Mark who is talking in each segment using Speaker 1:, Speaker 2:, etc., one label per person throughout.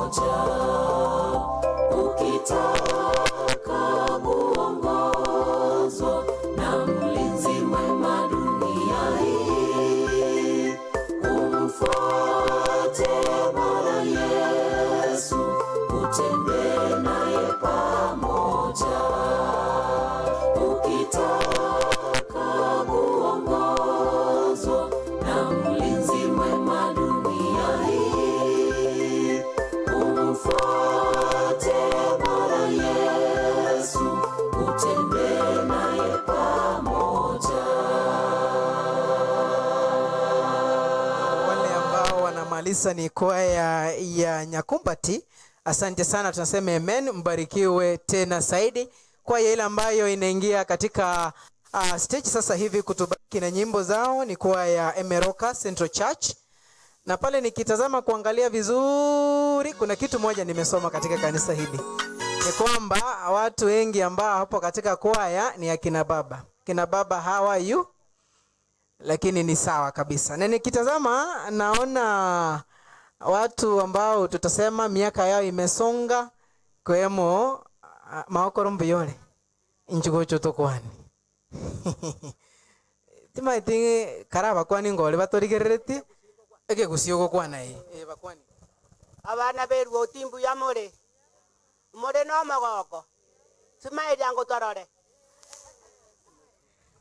Speaker 1: pamoja. Ukitaka kuongozwa na mlinzi mwema dunia hii, umfuate Bwana Yesu, utembee naye pamoja. Ukitaka kuongozwa na mlinzi mwema dunia hii, umfuate Bwana Yesu, utembee naye pamoja.
Speaker 2: Wale ambao wanamaliza ni kwaya ya Nyakumbati, asante sana, tunasema amen, mbarikiwe tena zaidi. Kwaya ile ambayo inaingia katika stage sasa hivi kutubaki na nyimbo zao ni kwaya ya Emeroka Central Church. Na pale nikitazama kuangalia vizuri, kuna kitu moja nimesoma katika kanisa hili, ni kwamba watu wengi ambao hapo katika kwaya ni akina baba. Kina baba, how are you? Lakini ni sawa kabisa. Na nikitazama naona watu ambao tutasema miaka yao imesonga, kwemo maokoro mbiyole injugocho tokwani. Tima itingi karaba kwani ngole batorigerereti ege gusiyogo kwana bakwani.
Speaker 3: Abana beru timbu ya more no magoko tima yango torore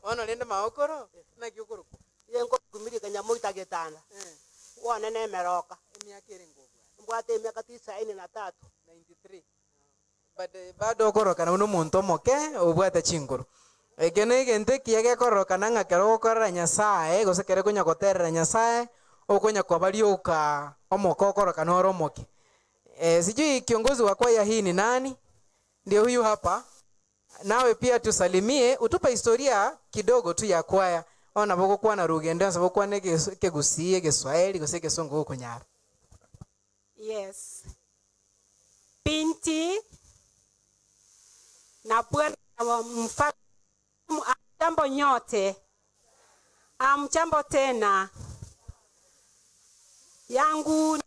Speaker 2: Ono lende maokoro na kiokoro
Speaker 3: yengo kumiri kanya muita getana wona ne Emeroka
Speaker 2: miaka ile ngobwa
Speaker 3: mbwate miaka 93
Speaker 2: but bado okoroka na uno muntu moke obwata chinguru ekene gente kiage koroka nanga kero korera Nyasaye gosekere kunya goterera Nyasaye okonya kwabarioka omoko okoroka noro moke. Sijui kiongozi wa kwaya hii ni nani? Ndio huyu hapa. Nawe pia tusalimie, utupa historia kidogo tu ya kwaya. Ona boko kwa na rugendo sababu kwa nege kegusie Kiswahili goseke songo huko Nyara.
Speaker 4: Yes. Binti na bwana mfambo nyote. Amchambo tena. Yangu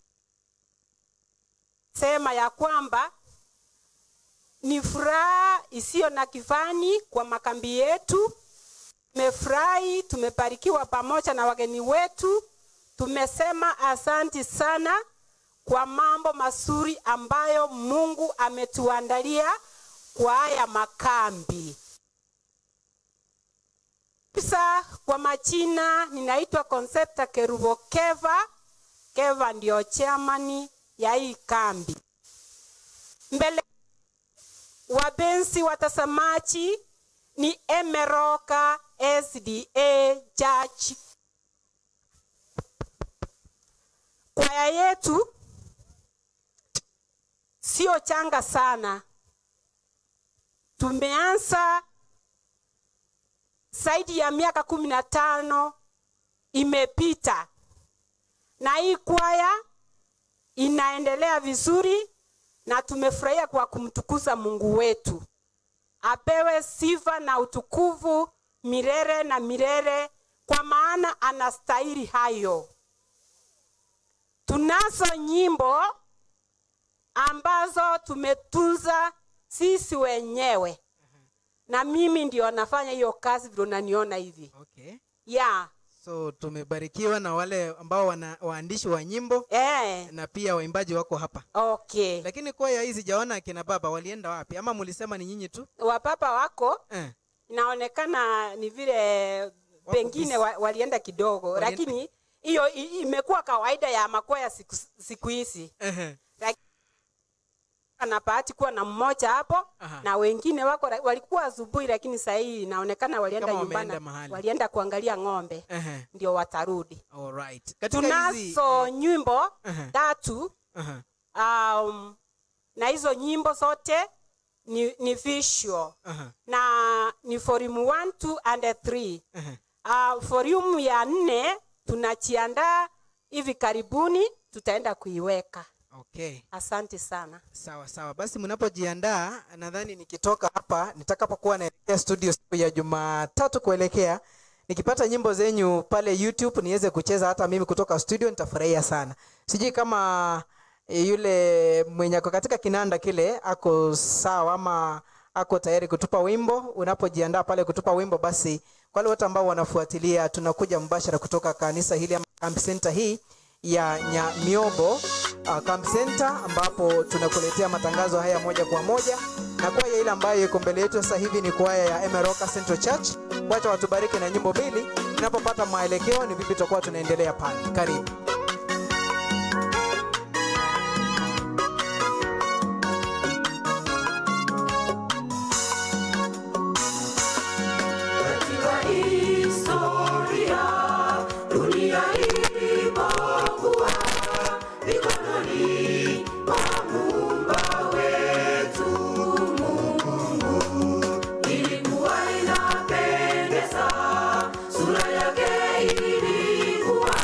Speaker 4: sema ya kwamba ni furaha isiyo na kifani kwa makambi yetu. Tumefurahi, tumebarikiwa pamoja na wageni wetu. Tumesema asanti sana kwa mambo mazuri ambayo Mungu ametuandalia kwa haya makambi. Pisa kwa majina ninaitwa Concepta Kerubo Keva. Keva ndio chairman ya hii kambi. Mbele wapenzi watazamaji, ni Emeroka SDA Church. Kwaya yetu sio changa sana. Tumeanza zaidi ya miaka 15 imepita. Na hii kwaya inaendelea vizuri na tumefurahia kwa kumtukuza Mungu wetu. Apewe sifa na utukufu milele na milele, kwa maana anastahili hayo. Tunazo nyimbo ambazo tumetunza sisi wenyewe. Na mimi ndio nafanya hiyo kazi vile unaniona hivi.
Speaker 2: Okay.
Speaker 4: Yeah.
Speaker 2: So tumebarikiwa na wale ambao waandishi wa nyimbo na pia waimbaji wako hapa.
Speaker 4: Okay.
Speaker 2: Lakini kwaya hizi jaona kina baba walienda wapi? Ama mulisema ni nyinyi tu?
Speaker 4: Wapapa wako inaonekana ni vile pengine walienda kidogo. Lakini hiyo imekuwa kawaida ya makwaya siku hizi. Na bahati kuwa na mmoja hapo. Na wengine wako walikuwa asubuhi, lakini sasa hii inaonekana walienda nyumbani, walienda kuangalia ng'ombe. Ndio watarudi.
Speaker 2: Alright.
Speaker 4: Tunazo nyimbo 3 na hizo nyimbo zote ni visual. Na ni volume 1, 2 and 3. Volume ya 4 tunajiandaa hivi karibuni, tutaenda kuiweka.
Speaker 2: Okay.
Speaker 4: Asante sana.
Speaker 2: Sawa sawa. Basi mnapojiandaa, nadhani nikitoka hapa nitakapokuwa naelekea studio siku ya Jumatatu kuelekea, nikipata nyimbo zenyu pale YouTube niweze kucheza hata mimi kutoka studio, nitafurahia sana. Sijui kama yule mwenye ako katika kinanda kile ako sawa ama ako tayari kutupa wimbo. Unapojiandaa pale kutupa wimbo, basi kwa wale wote ambao wanafuatilia, tunakuja mbashara kutoka kanisa hili ama camp center hii ya Nyamiobo camp center, ambapo tunakuletea matangazo haya moja kwa moja. Na kwaya ile ambayo iko mbele yetu sasa hivi ni kwaya ya Emeroka Central Church. Wacha watubariki na nyimbo mbili. Tunapopata maelekeo ni vipi tutakuwa tunaendelea pale. Karibu.
Speaker 1: Sura yake ilikuwa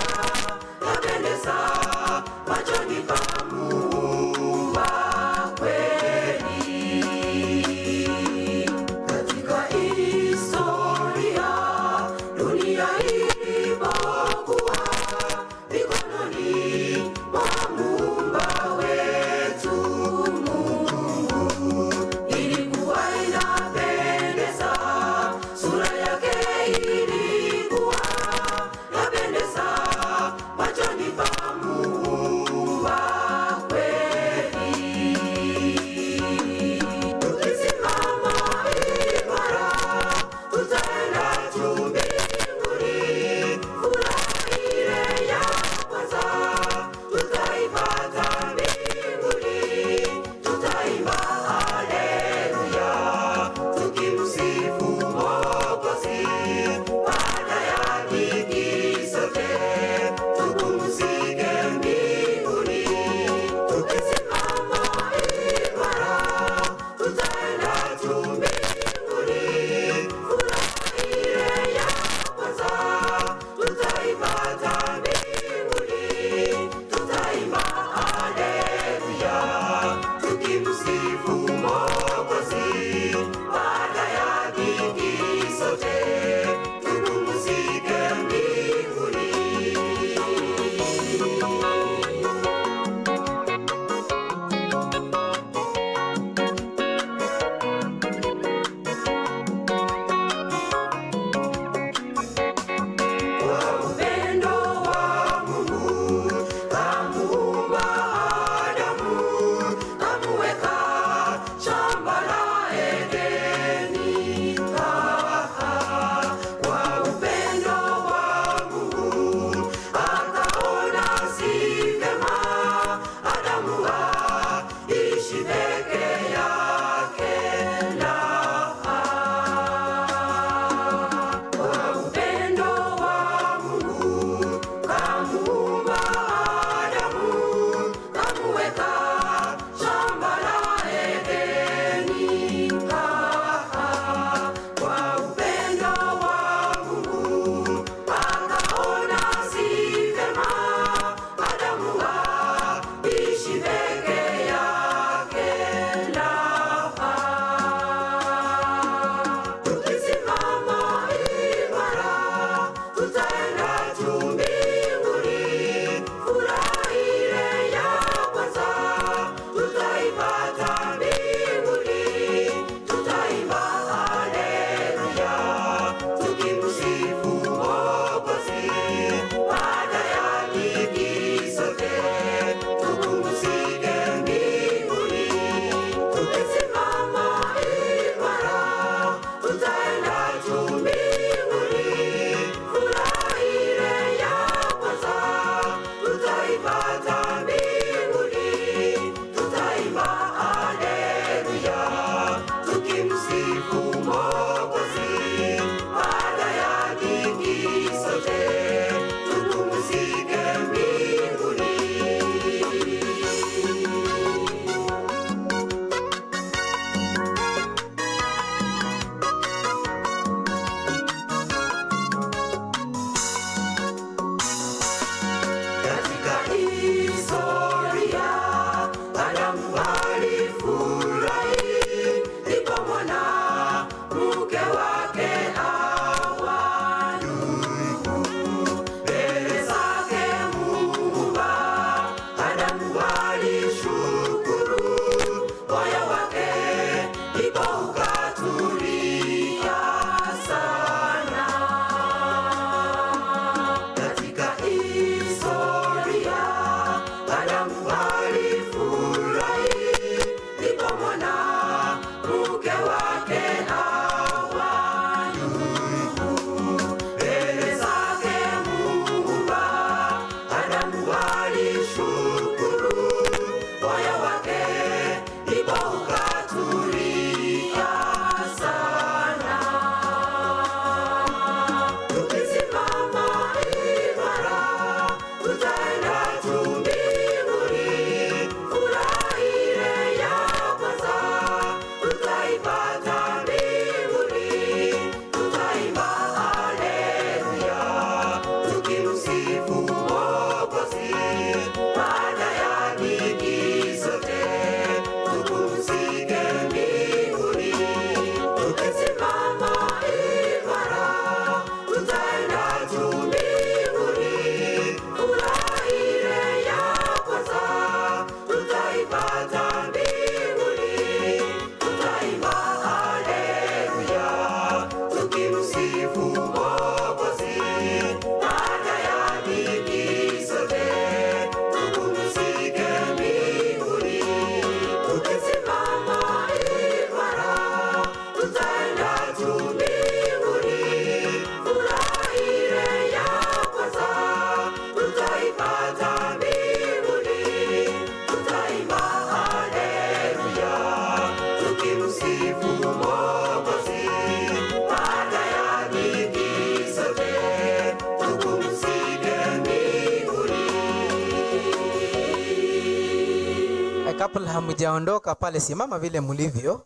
Speaker 2: kabla hamjaondoka pale, simama vile mlivyo.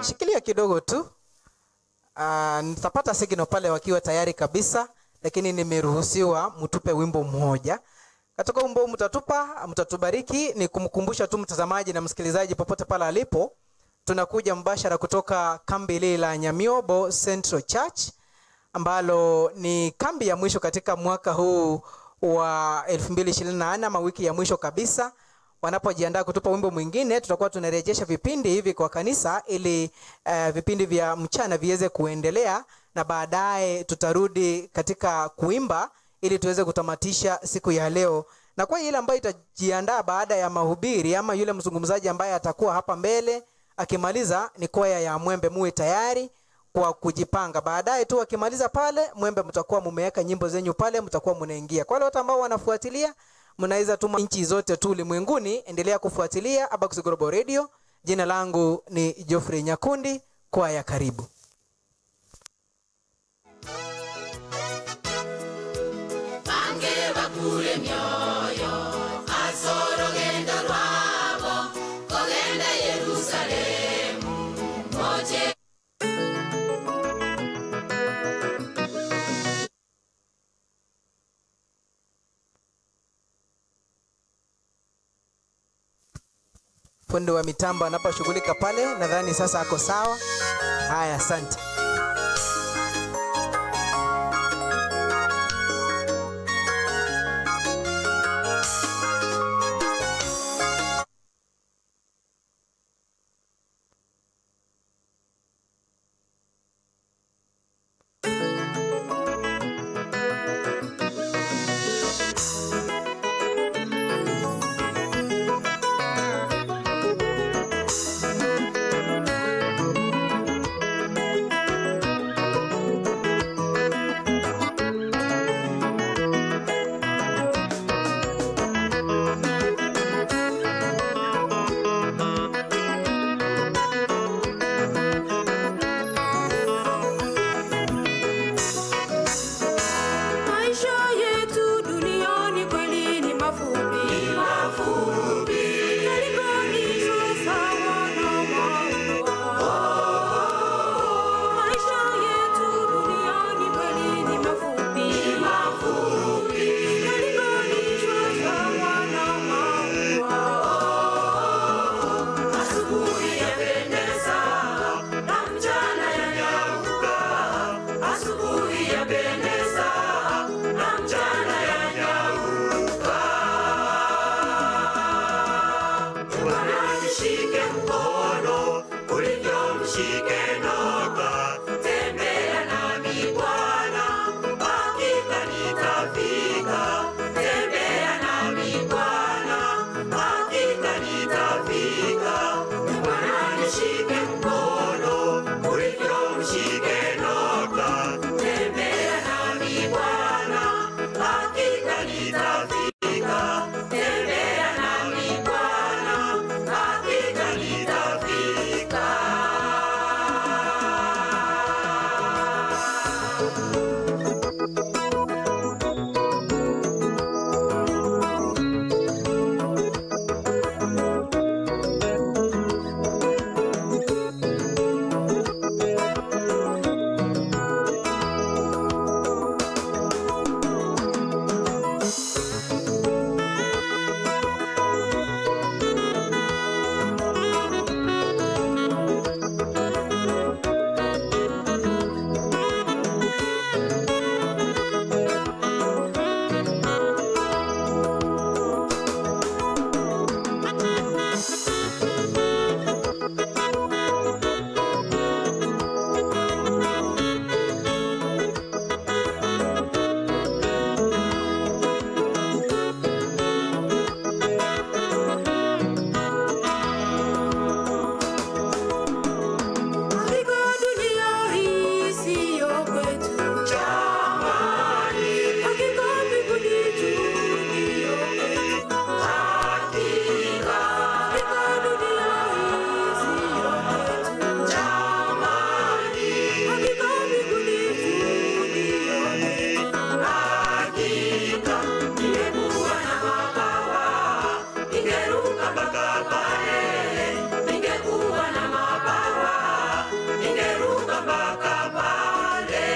Speaker 2: Shikilia kidogo tu. Nitapata signal pale wakiwa tayari kabisa, lakini nimeruhusiwa mtupe wimbo mmoja. Katika wimbo mtatubariki. Ni kumkumbusha tu mtazamaji na msikilizaji popote pale alipo, tunakuja mbashara kutoka kambi ile la Nyamiobo Central Church, ambalo ni kambi ya mwisho katika mwaka huu wa 2024, ama wiki ya mwisho kabisa. Wanapojiandaa kutupa wimbo mwingine, tutakuwa tunarejesha vipindi hivi kwa kanisa ili vipindi vya mchana viweze kuendelea, na baadaye tutarudi katika kuimba ili tuweze kutamatisha siku ya leo. Na kwa ile ambayo itajiandaa baada ya mahubiri, ama yule mzungumzaji ambaye atakuwa hapa mbele akimaliza, ni kwaya ya Mwembe. Muwe tayari kwa kujipanga. Baadaye tu akimaliza pale Mwembe, mtakuwa mumeweka nyimbo zenyu pale, mtakuwa mnaingia. Kwa wale wote ambao wanafuatilia, mnaweza tuma nchi zote tu ulimwenguni, endelea kufuatilia Abagusi Global Radio. Jina langu ni Geoffrey Nyakundi. Kwaya karibu. Fundi wa mitambo anaposhughulika pale, nadhani sasa ako sawa. Haya, asante.
Speaker 1: ningeruka mpaka pale, ningekuwa na mabawa, ningeruka mpaka pale.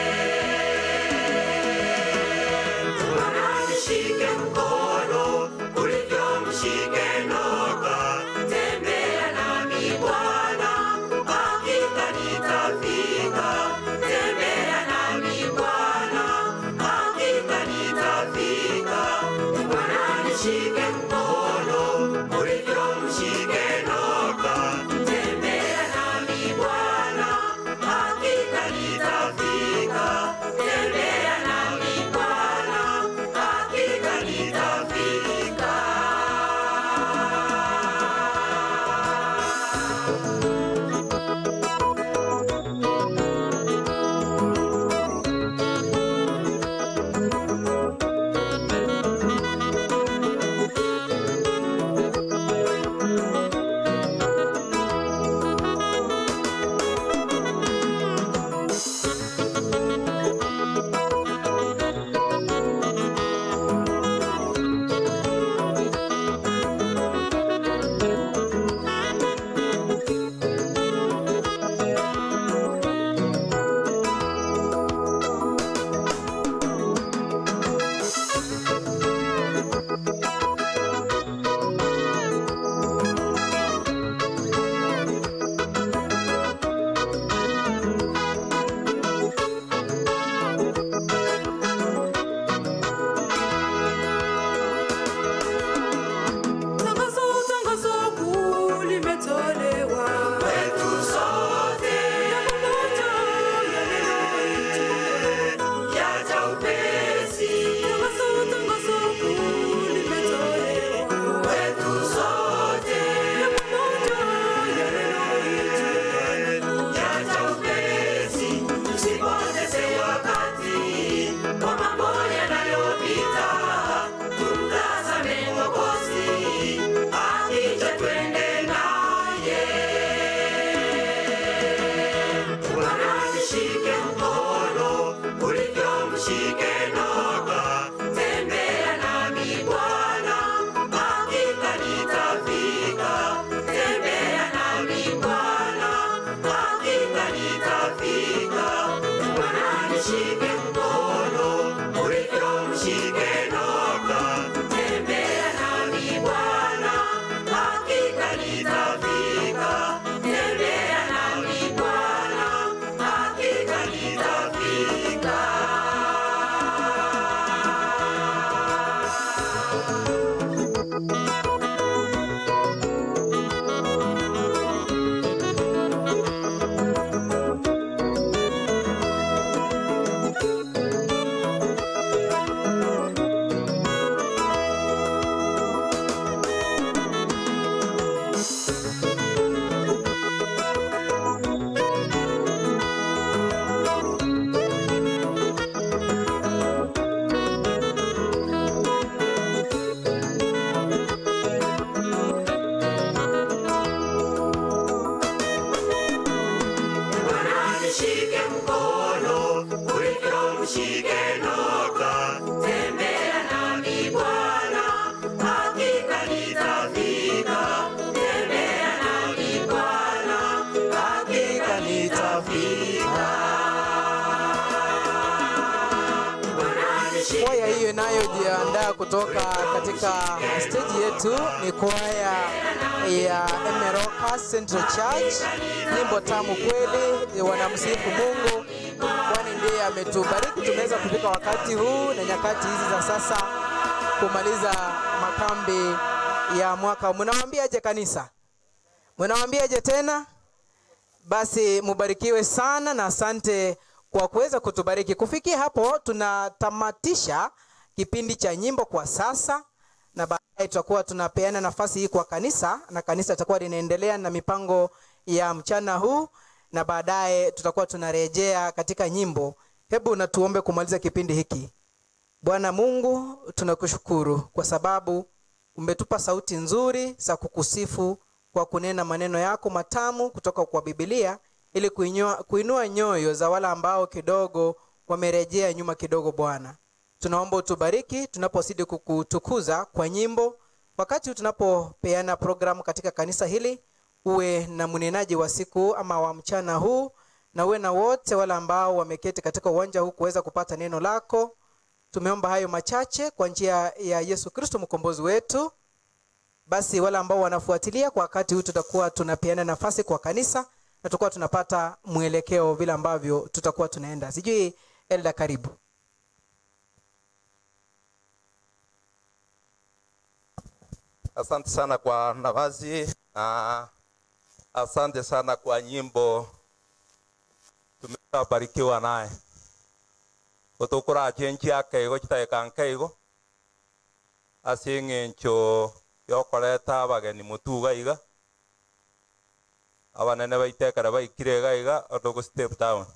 Speaker 1: Bwana nishike mkono ulivyomshike Noka, tembea nami Bwana, hakika nitafika. Tembea nami Bwana, hakika nitafika. Bwana nishike mkono ulivyomshike Noka, tembea nami Bwana, hakika nitafika. Tembea nami Bwana, hakika nitafika.
Speaker 5: Tangazo kuu limetolewa
Speaker 1: Kwetu sote
Speaker 5: ya neno hili.
Speaker 1: yaja upesi,
Speaker 5: Tangazo kuu limetolewa
Speaker 1: kwetu sote
Speaker 5: ya neno hili.
Speaker 1: yaja upesi. Tusipoteze wakati kwa mambo yanayopita, tumtazame Mwokozi, akija twende naye. Bwana nishike mkono ulivyomshike Noka, tembea nami Bwana, hakika nitafika. Tembea nami Bwana, hakika nitafika. Bwana nishike mkono ulivyomshike Noka, tembea nami Bwana, hakika nitafika. Tembea nami Bwana, hakika nitafika. Bwana nishike mkono ulivyomshike Noka, tembea nami Bwana, hakika nitafika. Tembea nami Bwana, hakika nitafika. Bwana nishike
Speaker 2: Kwaya hiyo inayojiandaa kutoka katika stage yetu ni kwaya ya Emeroka Central Church. Nyimbo tamu kweli, wanamsifu Mungu kwani ndiye ametubariki. Tumeweza kufika wakati huu na nyakati hizi za sasa kumaliza makambi ya mwaka. Mnawaambiaje kanisa? Mnawaambiaje tena? Basi mubarikiwe sana na asante kwa kuweza kutubariki. Kufikia hapo tunatamatisha kipindi cha nyimbo kwa sasa, na baadaye tutakuwa tunapeana nafasi hii kwa kanisa, na kanisa litakuwa linaendelea na mipango ya mchana huu, na baadaye tutakuwa tunarejea katika nyimbo. Hebu natuombe kumaliza kipindi hiki. Bwana Mungu, tunakushukuru kwa sababu umetupa sauti nzuri za kukusifu kwa kunena maneno yako matamu kutoka kwa Biblia, ili kuinua nyoyo za wale ambao kidogo wamerejea nyuma kidogo. Bwana, tunaomba utubariki tunapozidi kukutukuza kwa nyimbo, wakati tunapopeana programu katika kanisa hili, uwe na mnenaji wa siku ama wa mchana huu, na uwe na wote wale ambao wameketi katika uwanja huu kuweza kupata neno lako. Tumeomba hayo machache kwa njia ya Yesu Kristo mkombozi wetu. Basi wale ambao wanafuatilia, kwa wakati huu tutakuwa tunapeana nafasi kwa kanisa na tutakuwa tunapata mwelekeo vile ambavyo tutakuwa tunaenda. Sijui Elda, karibu.
Speaker 6: Asante sana kwa nafasi. Asante sana kwa nyimbo tumebarikiwa naye. Kutukura chenchi yake iko chitaekanke iko. Asingencho yokoreta abageni mutuga iga. Abanene baitekara baikirega iga otogo step down.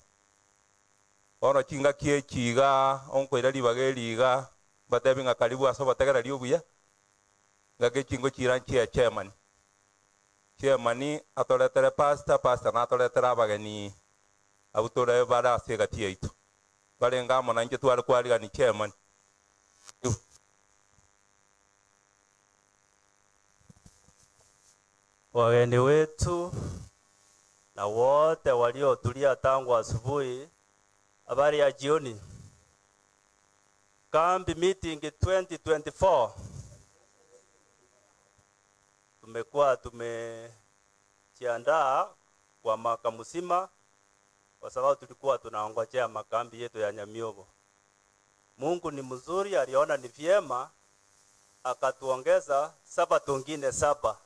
Speaker 6: Ono chinga kie chiga onkoira libageri iga batebinga karibu aso bategera liobuya. Ngake chingo chiranchi ya chairman atoletere pastor na atoletere abageni abutore bara asegati yaitu barenga mona nje twari kwariga ni chairman.
Speaker 7: Wageni wetu na wote waliotulia tangu asubuhi, habari ya jioni. Kambi meeting 2024 tumekuwa tumejiandaa kwa mwaka mzima, kwa sababu tulikuwa tunaongojea makambi yetu ya Nyamiogo. Mungu ni mzuri, aliona ni vyema akatuongeza Sabato nyingine 7.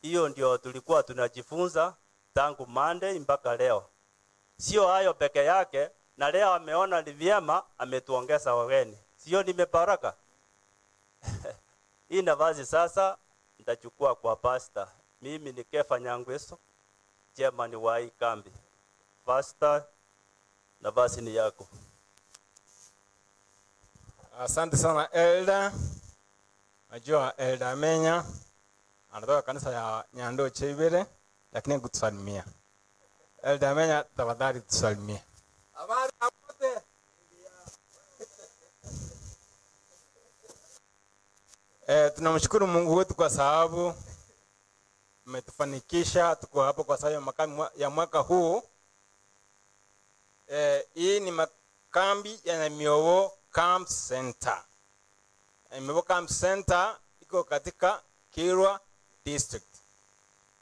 Speaker 7: Hiyo ndio tulikuwa tunajifunza tangu Monday mpaka leo. Sio hayo peke yake, na leo ameona ni vyema ametuongeza wageni. Sio nimebaraka? Hii nafasi sasa nitachukua kwa pastor. Mimi ni Kefa Nyangweso, chairman wa hii kambi. Pastor, nafasi ni yako.
Speaker 8: Asante sana Elda. Najua Elda amenya anatoka kanisa ya Nyando Chebere, lakini kutusalimia. Elda amenya, tafadhali tusalimie.
Speaker 6: Habari wote.
Speaker 8: Tunamshukuru Mungu wetu kwa sababu umetufanikisha tuko hapo kwa sababu ya mwaka huu. Hii ni makambi ya Nyamiogo Camp Center. Nyamiogo Camp Center iko katika Kilwa District.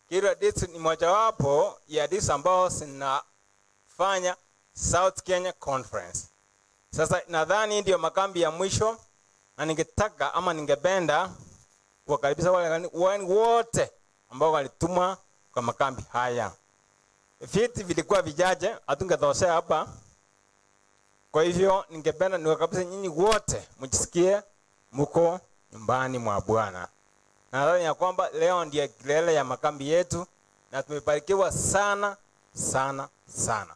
Speaker 8: Kilwa District ni mojawapo ya district ambao zinafanya South Kenya Conference. Sasa nadhani ndio makambi ya mwisho, na ningetaka ama ningependa kuwakaribisha wale wote ambao walitumwa kwa makambi haya. Viti vilikuwa vijaje, hatungetosea hapa. Kwa hivyo ningependa niwakaribishe nyinyi wote mjisikie mko nyumbani mwa Bwana. Nadhani ya kwamba leo ndiye kilele ya makambi yetu na tumebarikiwa sana sana sana.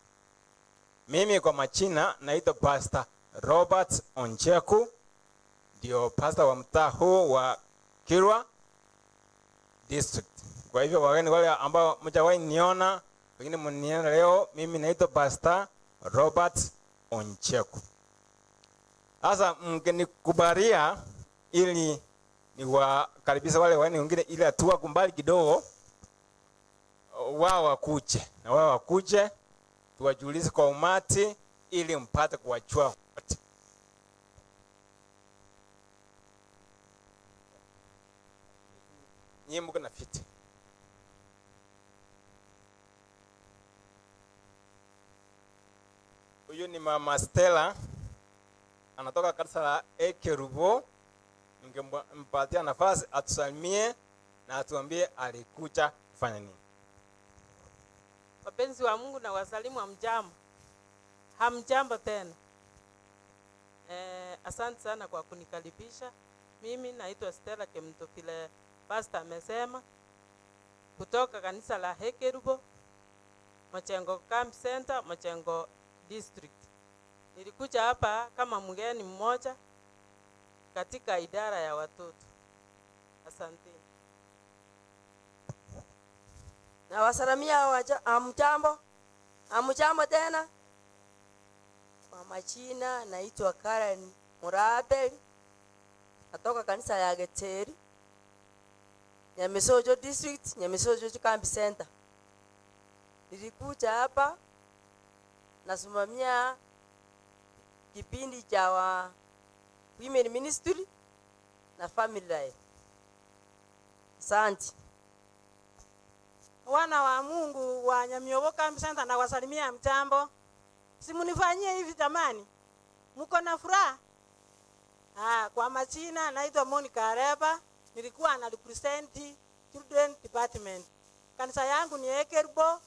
Speaker 8: Mimi kwa majina naitwa Pastor Robert Oncheku, ndio pastor wa mtaa huu wa Kilwa District. Kwa hivyo wageni wale ambao mtawahi niona, pengine mniona leo, mimi naitwa Pastor Robert Oncheku. Sasa mngenikubalia ili niwakaribisha wale wageni wengine ili hatua kumbali kidogo wao wakuje tuwajulishe kwa umati ili mpate kuwajua wote. Nyinyi mko na fiti. Huyu ni Mama Stella, anatoka kanisa la Ekerubo. Ningempatia nafasi atusalimie na atuambie alikuja kufanya nini.
Speaker 9: Wapenzi wa Mungu na wasalimu hamjambo. Hamjambo tena. Asante sana kwa kunikaribisha. Mimi naitwa Stella Kemtofile, pastor amesema, kutoka kanisa la Hekerubo, Machengo Camp Center, Machengo District. Nilikuja hapa kama mgeni mmoja katika idara ya watoto. Asante.
Speaker 10: Na wasalamia hamjambo. Hamjambo tena. Kwa majina naitwa Karen Murabel. Natoka kanisa ya Geteri. Nyamisojo district, Nyamisojo Camp Center. Nilikuja hapa nasimamia kipindi cha wa women ministry na family life. Asante.
Speaker 9: Wana wa Mungu wa Nyamiobo Camp Center na wasalimia mtambo. Simunifanyie hivi jamani. Mko na furaha? Kwa majina naitwa Monica Areba, nilikuwa na represent children department. Kanisa yangu ni Ekerbo,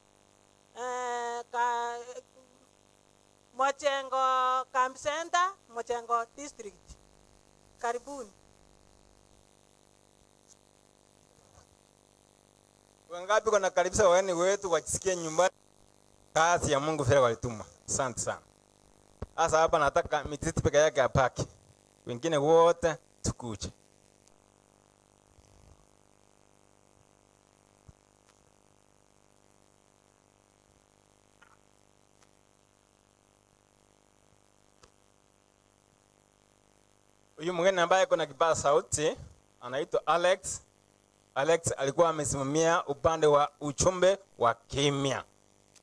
Speaker 9: Mochengo Camp Center, Mochengo district. Karibuni.
Speaker 8: Wangapi wanakaribisha wageni wetu wajisikie nyumbani? Kazi ya Mungu vile walituma. Asante sana. Sasa hapa nataka Mititi peke yake apaki. Wengine wote tukuje. Huyu mgeni ambaye kuna kipaza sauti anaitwa Alex. Alex alikuwa amesimamia upande wa uchumbe wa kimya.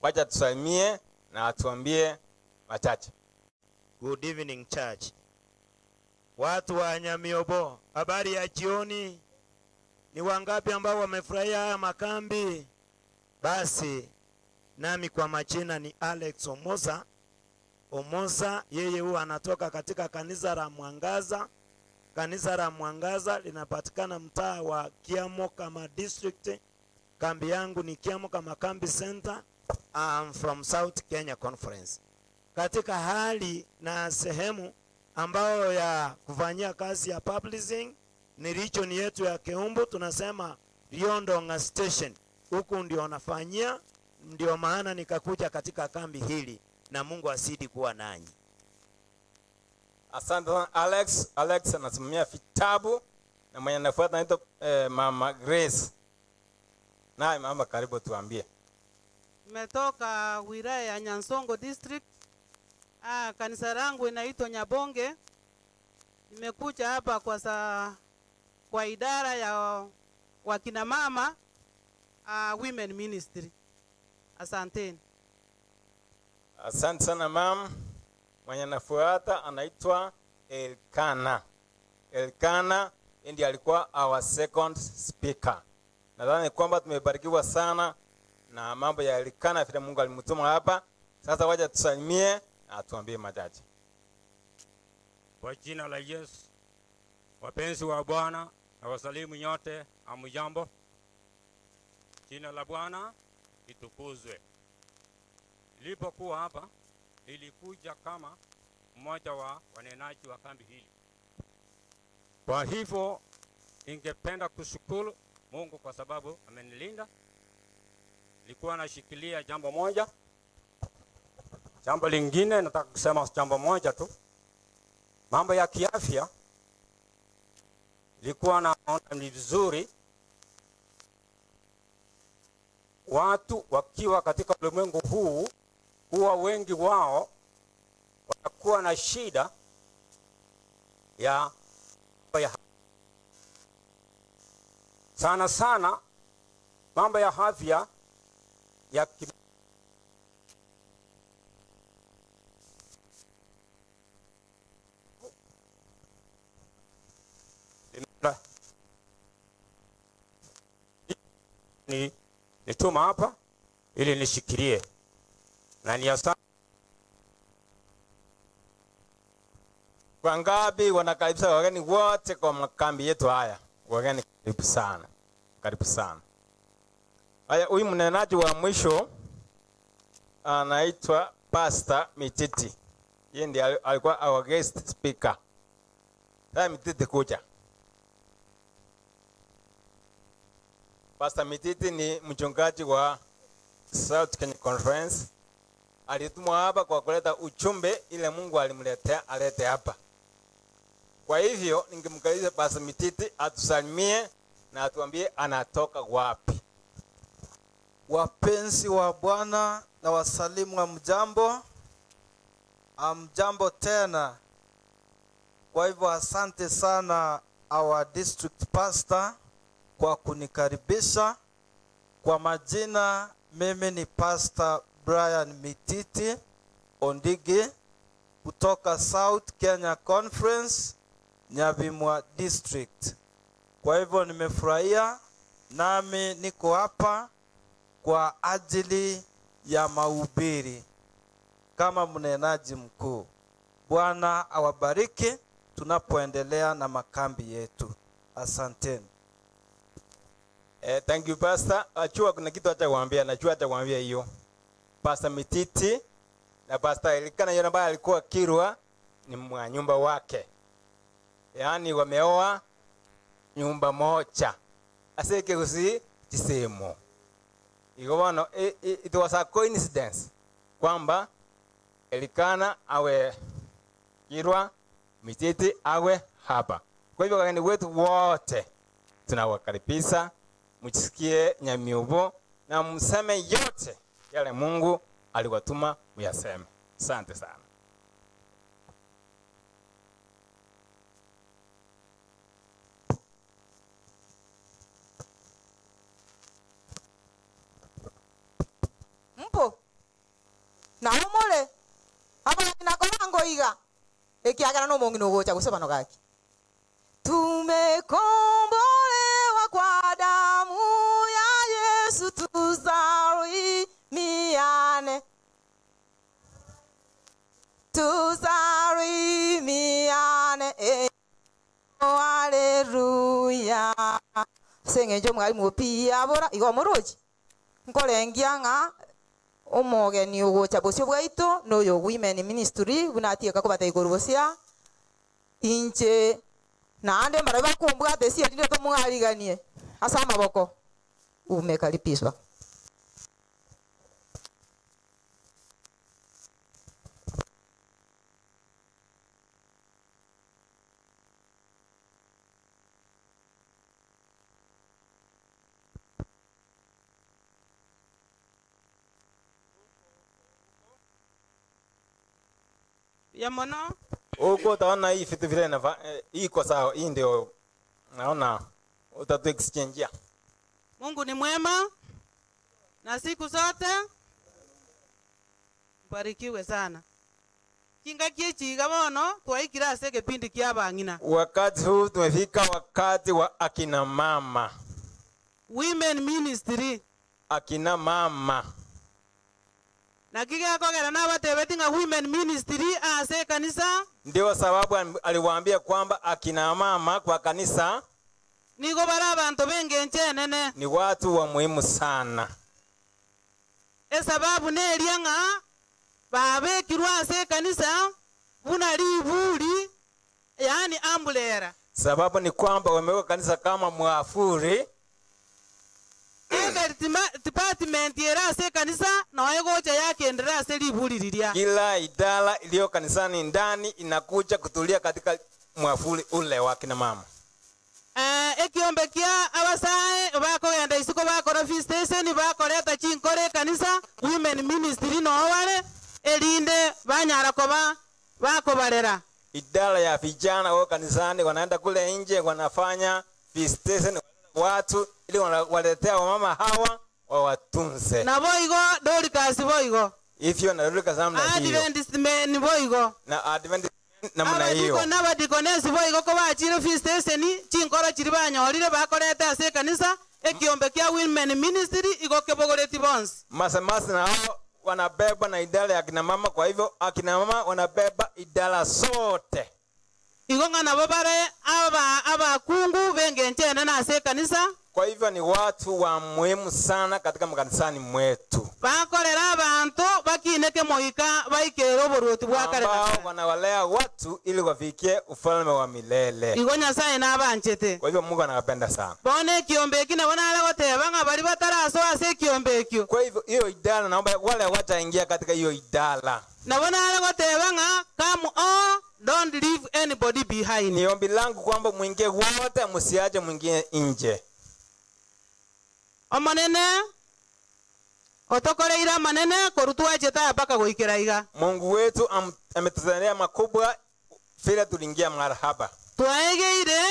Speaker 8: Wacha tusalimie na atuambie machache.
Speaker 11: Good evening church. Watu wa Nyamiobo, habari ya jioni. Ni wangapi ambao wamefurahia haya makambi? Basi nami kwa majina ni Alex Omosa. Omosa yeye huwa anatoka katika kanisa la Mwangaza. Kanisa la Mwangaza linapatikana mtaa wa Kiamo kama district. Kambi yangu ni Kiamo kama Camp Center. I'm from South Kenya Conference. Katika hali na sehemu ambao ya kufanyia kazi ya publishing ni region yetu ya Keumbu, tunasema Riondonga Station. Huku ndio nafanyia, ndio maana nikakuja katika kambi hili, na Mungu asidi kuwa nanyi.
Speaker 8: Asante sana Alex. Alex anasimamia vitabu na mwenye anafuata anaitwa Mama Grace. Naye mama, karibu tuambie.
Speaker 12: Nimetoka wilaya ya Nyansongo district. Kanisa langu inaitwa Nyabonge. Nimekuja hapa kwa idara ya wakina mama women ministry. Asanteni.
Speaker 8: Asante sana mama. Mwenye anafuata anaitwa Elkana. Elkana ndiye alikuwa our second speaker. Nadhani kwamba tumebarikiwa sana na mambo ya Elkana vile Mungu alimtuma hapa. Sasa wacha tusalimie na atuambie machache.
Speaker 13: Kwa jina la Yesu, wapenzi wa Bwana na wasalimu nyote, hamjambo. Jina la Bwana litukuzwe. Nilipokuwa hapa nilikuja kama mmoja wa wanenaji wa kambi hili. Kwa hivyo ningependa kushukuru Mungu kwa sababu amenilinda. Nilikuwa nashikilia jambo moja. Jambo lingine nataka kusema jambo moja tu. Mambo ya kiafya. Nilikuwa naona ni vizuri watu wakiwa katika ulimwengu huu, huwa wengi wao watakuwa na shida ya sana mambo ya afya ya nituma hapa ili nishikilie na ni asante.
Speaker 8: Wangapi wanakaribisha wageni wote kwa makambi yetu haya? Wageni karibu sana. Karibu sana. Haya, huyu mnenaji wa mwisho anaitwa Pastor Mititi. Yeye ndiye alikuwa our guest speaker. Sasa Mititi kuja. Pastor Mititi ni mchungaji wa South Kenya Conference. Alitumwa hapa kwa kuleta ujumbe ile Mungu alimletea alete hapa. Kwa hivyo ningemkaribisha Pastor Mititi atusalimie na atuambie anatoka wapi.
Speaker 14: Wapenzi wa Bwana na wasalimu wa mjambo. Mjambo tena. Kwa hivyo asante sana our district pastor kwa kunikaribisha. Kwa majina, mimi ni Pastor Brian Mititi Ondigi kutoka South Kenya Conference, Nyabimwa District. Kwa hivyo nimefurahia, nami niko hapa kwa ajili ya mahubiri kama mnenaji mkuu. Bwana awabariki tunapoendelea na makambi yetu. Asanteni.
Speaker 8: Thank you Pastor. Achua kuna kitu acha kuambia, najua acha kuambia hiyo. Pastor Mititi na Pastor Elikana yule ambaye alikuwa Kirwa ni mwa nyumba wake. Yaani wameoa nyumba moja. Aseke usi chisemo. Iko it was a coincidence kwamba Elikana awe Kirwa, Mititi awe hapa. Kwa hivyo wageni wetu wote tunawakaribisha, mjisikie Nyamiobo na mseme yote yale Mungu aliwatuma muyaseme. Asante sana.
Speaker 15: Mpo na umole aba nakolango iga ekiagana no mongi no gocha kusema no gaki. Tumekombolewa kwa damu ya Yesu, tusalimiane. Tusalimiane. Haleluya. Sengenjo mwalimu pia bora igo moroji. Nkolengia nga omogeni ugocha bosio bwaito no yo women ministry bunatie kakobata igorosia inche naande maraba kumbwa tesi ndio to mwaliganie asa maboko umekaribishwa.
Speaker 12: Ya mono
Speaker 8: Uko taona hii vitu vile na iko sawa, hii ndio naona utatu exchange.
Speaker 12: Mungu ni mwema na siku zote. Barikiwe sana. Kinga kiechiga bono twaikira ase kipindi kia bang'ina.
Speaker 8: Wakati huu tumefika wakati wa akina mama.
Speaker 12: Women ministry.
Speaker 8: Akina mama.
Speaker 12: Na kiga kogera na batebeti nga women ministry ase kanisa.
Speaker 8: Ndio sababu aliwaambia kwamba akina mama kwa kanisa
Speaker 12: nigo bara abantu bengenche nene.
Speaker 8: Ni watu wa muhimu sana.
Speaker 12: Sababu ne elianga babe kirwa ase kanisa buna libuli yani ambulera.
Speaker 8: Sababu ni kwamba wameweka kanisa kama mwafuri.
Speaker 12: Department era ase kanisa na waegocha yake endera ase libuli lilia.
Speaker 8: Kila idara iliyo kanisani ndani inakuja kutulia katika mwafuri ule wa kina mama.
Speaker 12: Ekiombe kia abasae bakogenda isiko bakora feast station bakoreta chinkore kanisa women ministry no wale elinde banyara koba bakobarera.
Speaker 8: Idara ya vijana wao kanisani wanaenda kule nje wanafanya feast station watu ili waletea wamama hawa wawatunze.
Speaker 12: Na boigo Dorcas boigo.
Speaker 8: Hivyo na Dorcas namna hiyo.
Speaker 12: Adventist men boigo.
Speaker 8: Na Adventist namna hiyo.
Speaker 12: Na badikonesi boigo ko bachire feast station chinkoro chiri banyorire bakoreta ase kanisa ekiombe kia women ministry igokebogoreti bons.
Speaker 8: Masemasi na hao wanabeba na idara ya kina mama, kwa hivyo akina mama wanabeba idara zote.
Speaker 12: Igonga na babare aba kungu bengenche na ase kanisa.
Speaker 8: Kwa hivyo ni watu wa muhimu sana katika makanisani mwetu.
Speaker 12: Bakorera abantu bakineke moika baikero oboruoti bwakarera.
Speaker 8: Ambao wanawalea watu ili wafikie ufalme wa milele.
Speaker 12: Igonya sae na abanchete.
Speaker 8: Kwa hivyo Mungu anawapenda sana.
Speaker 12: Bone kiombe kina bona ala goteba nga bali bataraso ase kiombe kyo.
Speaker 8: Kwa hivyo hiyo idara naomba wale wataingia katika hiyo idara.
Speaker 12: Na bona ala goteba nga come on, don't leave anybody behind.
Speaker 8: Ni ombi langu kwamba mwingie wote, msiache mwingine nje.
Speaker 12: Omanene otokoreira manene korutwa cheta mpaka goikeraiga.
Speaker 8: Mungu wetu ametuzania makubwa vile tuliingia marhaba.
Speaker 12: Twaegeire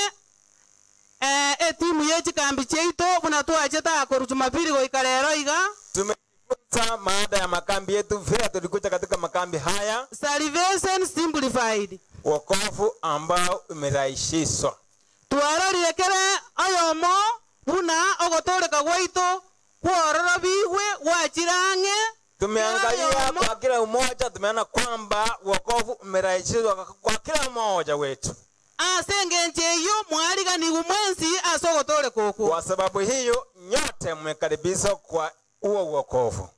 Speaker 12: etimu yechikambi cheito buna twacheta akoru Jumapili goika lero iga
Speaker 8: Tumejifunza maada ya makambi yetu vile tulikuja katika makambi haya.
Speaker 12: Salvation simplified.
Speaker 8: Wokovu ambao umerahisishwa.
Speaker 12: Twarorire kere ayomo buna ogotoleka gwaito kwororo bigwe wachirange.
Speaker 8: Tumeangalia kwa kila umoja, tumeona kwamba wokovu umerahisishwa kwa kila mmoja wetu.
Speaker 12: Asengenjeyo mwaliganiwe mwensi asogotole koko.
Speaker 8: Kwa sababu hiyo nyote mmekaribishwa kwa huo wokovu.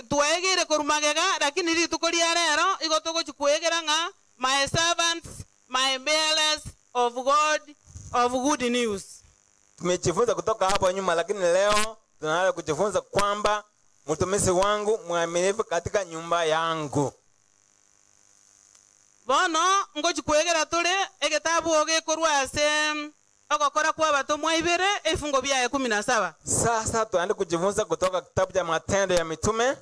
Speaker 12: Tuegere korumagega lakini rituko lya lero igotoko chikuegera nga my servants, my bearers of God of good news.
Speaker 8: Tumejifunza kutoka hapo nyuma, lakini leo tunaanza kujifunza kwamba mtumishi wangu mwaminifu katika nyumba yangu.
Speaker 12: Bono ngochikuegera tule egetabu ogekorwa ase ogokora kwa batomwa ibere efungo bya 17.
Speaker 8: Sasa tuanze kujifunza kutoka kitabu cha Matendo ya Mitume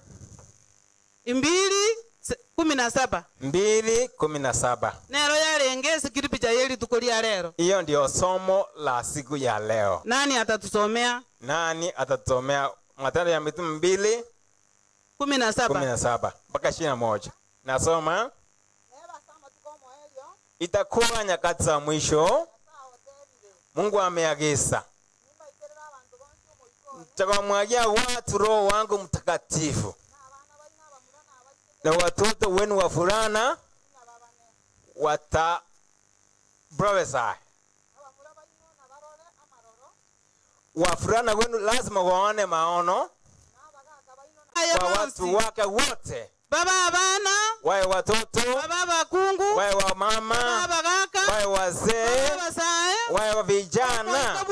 Speaker 12: 2:17.
Speaker 8: 2:17.
Speaker 12: Nero yarenge sikiripi cha yeli tukolia lero.
Speaker 8: Hiyo ndio somo la siku ya leo.
Speaker 12: Nani atatusomea?
Speaker 8: Nani atatusomea Matendo ya Mitume 2:17 mpaka 21. Nasoma. Itakuwa nyakati za mwisho, Mungu ameagiza, nitamwagia watu Roho wangu Mtakatifu, na watoto wenu wavulana wata prophesy. Wavulana wenu lazima waone maono kwa watu wake wote.
Speaker 12: Baba abana,
Speaker 8: wae watoto,
Speaker 12: baba bakungu,
Speaker 8: wae wa mama,
Speaker 12: baba bagaka,
Speaker 8: wae wazee, wae wa vijana.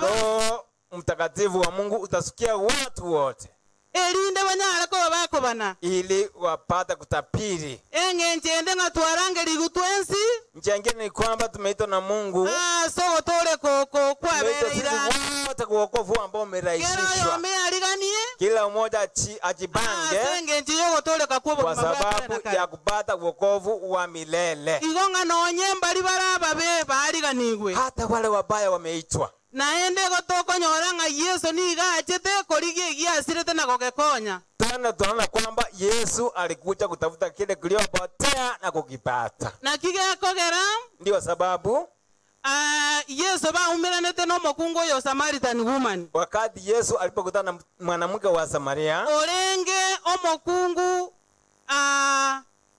Speaker 8: Roho Mtakatifu wa Mungu utasikia watu wote.
Speaker 12: Elinde banyala ko bako bana.
Speaker 8: Ili wapata kutapiri.
Speaker 12: Engenjende ngatwarange ligutwensi.
Speaker 8: Njengine ni kwamba tumeitwa na Mungu.
Speaker 12: So tole koko kwa bere ira.
Speaker 8: Wote kwa wokovu ambao umerahisishwa. Kila mmoja ajibange.
Speaker 12: Engenje yo tole kakubo
Speaker 8: kwa sababu ya kupata wokovu wa milele.
Speaker 12: Igonga nonye mbali baraba be bariganigwe.
Speaker 8: Hata wale wabaya wameitwa.
Speaker 12: Naende gotoko nyoranga Yesu niga achete korige giasirete na gogekonya.
Speaker 8: Tena tunaona kwamba Yesu alikuja kutafuta kile kiliopotea na kukipata.
Speaker 12: Na kige kogera
Speaker 8: ndio sababu
Speaker 12: Yesu ba umiranete no mokungo yo Samaritan woman.
Speaker 8: Wakati Yesu alipokutana na mwanamke wa Samaria,
Speaker 12: orenge omokungu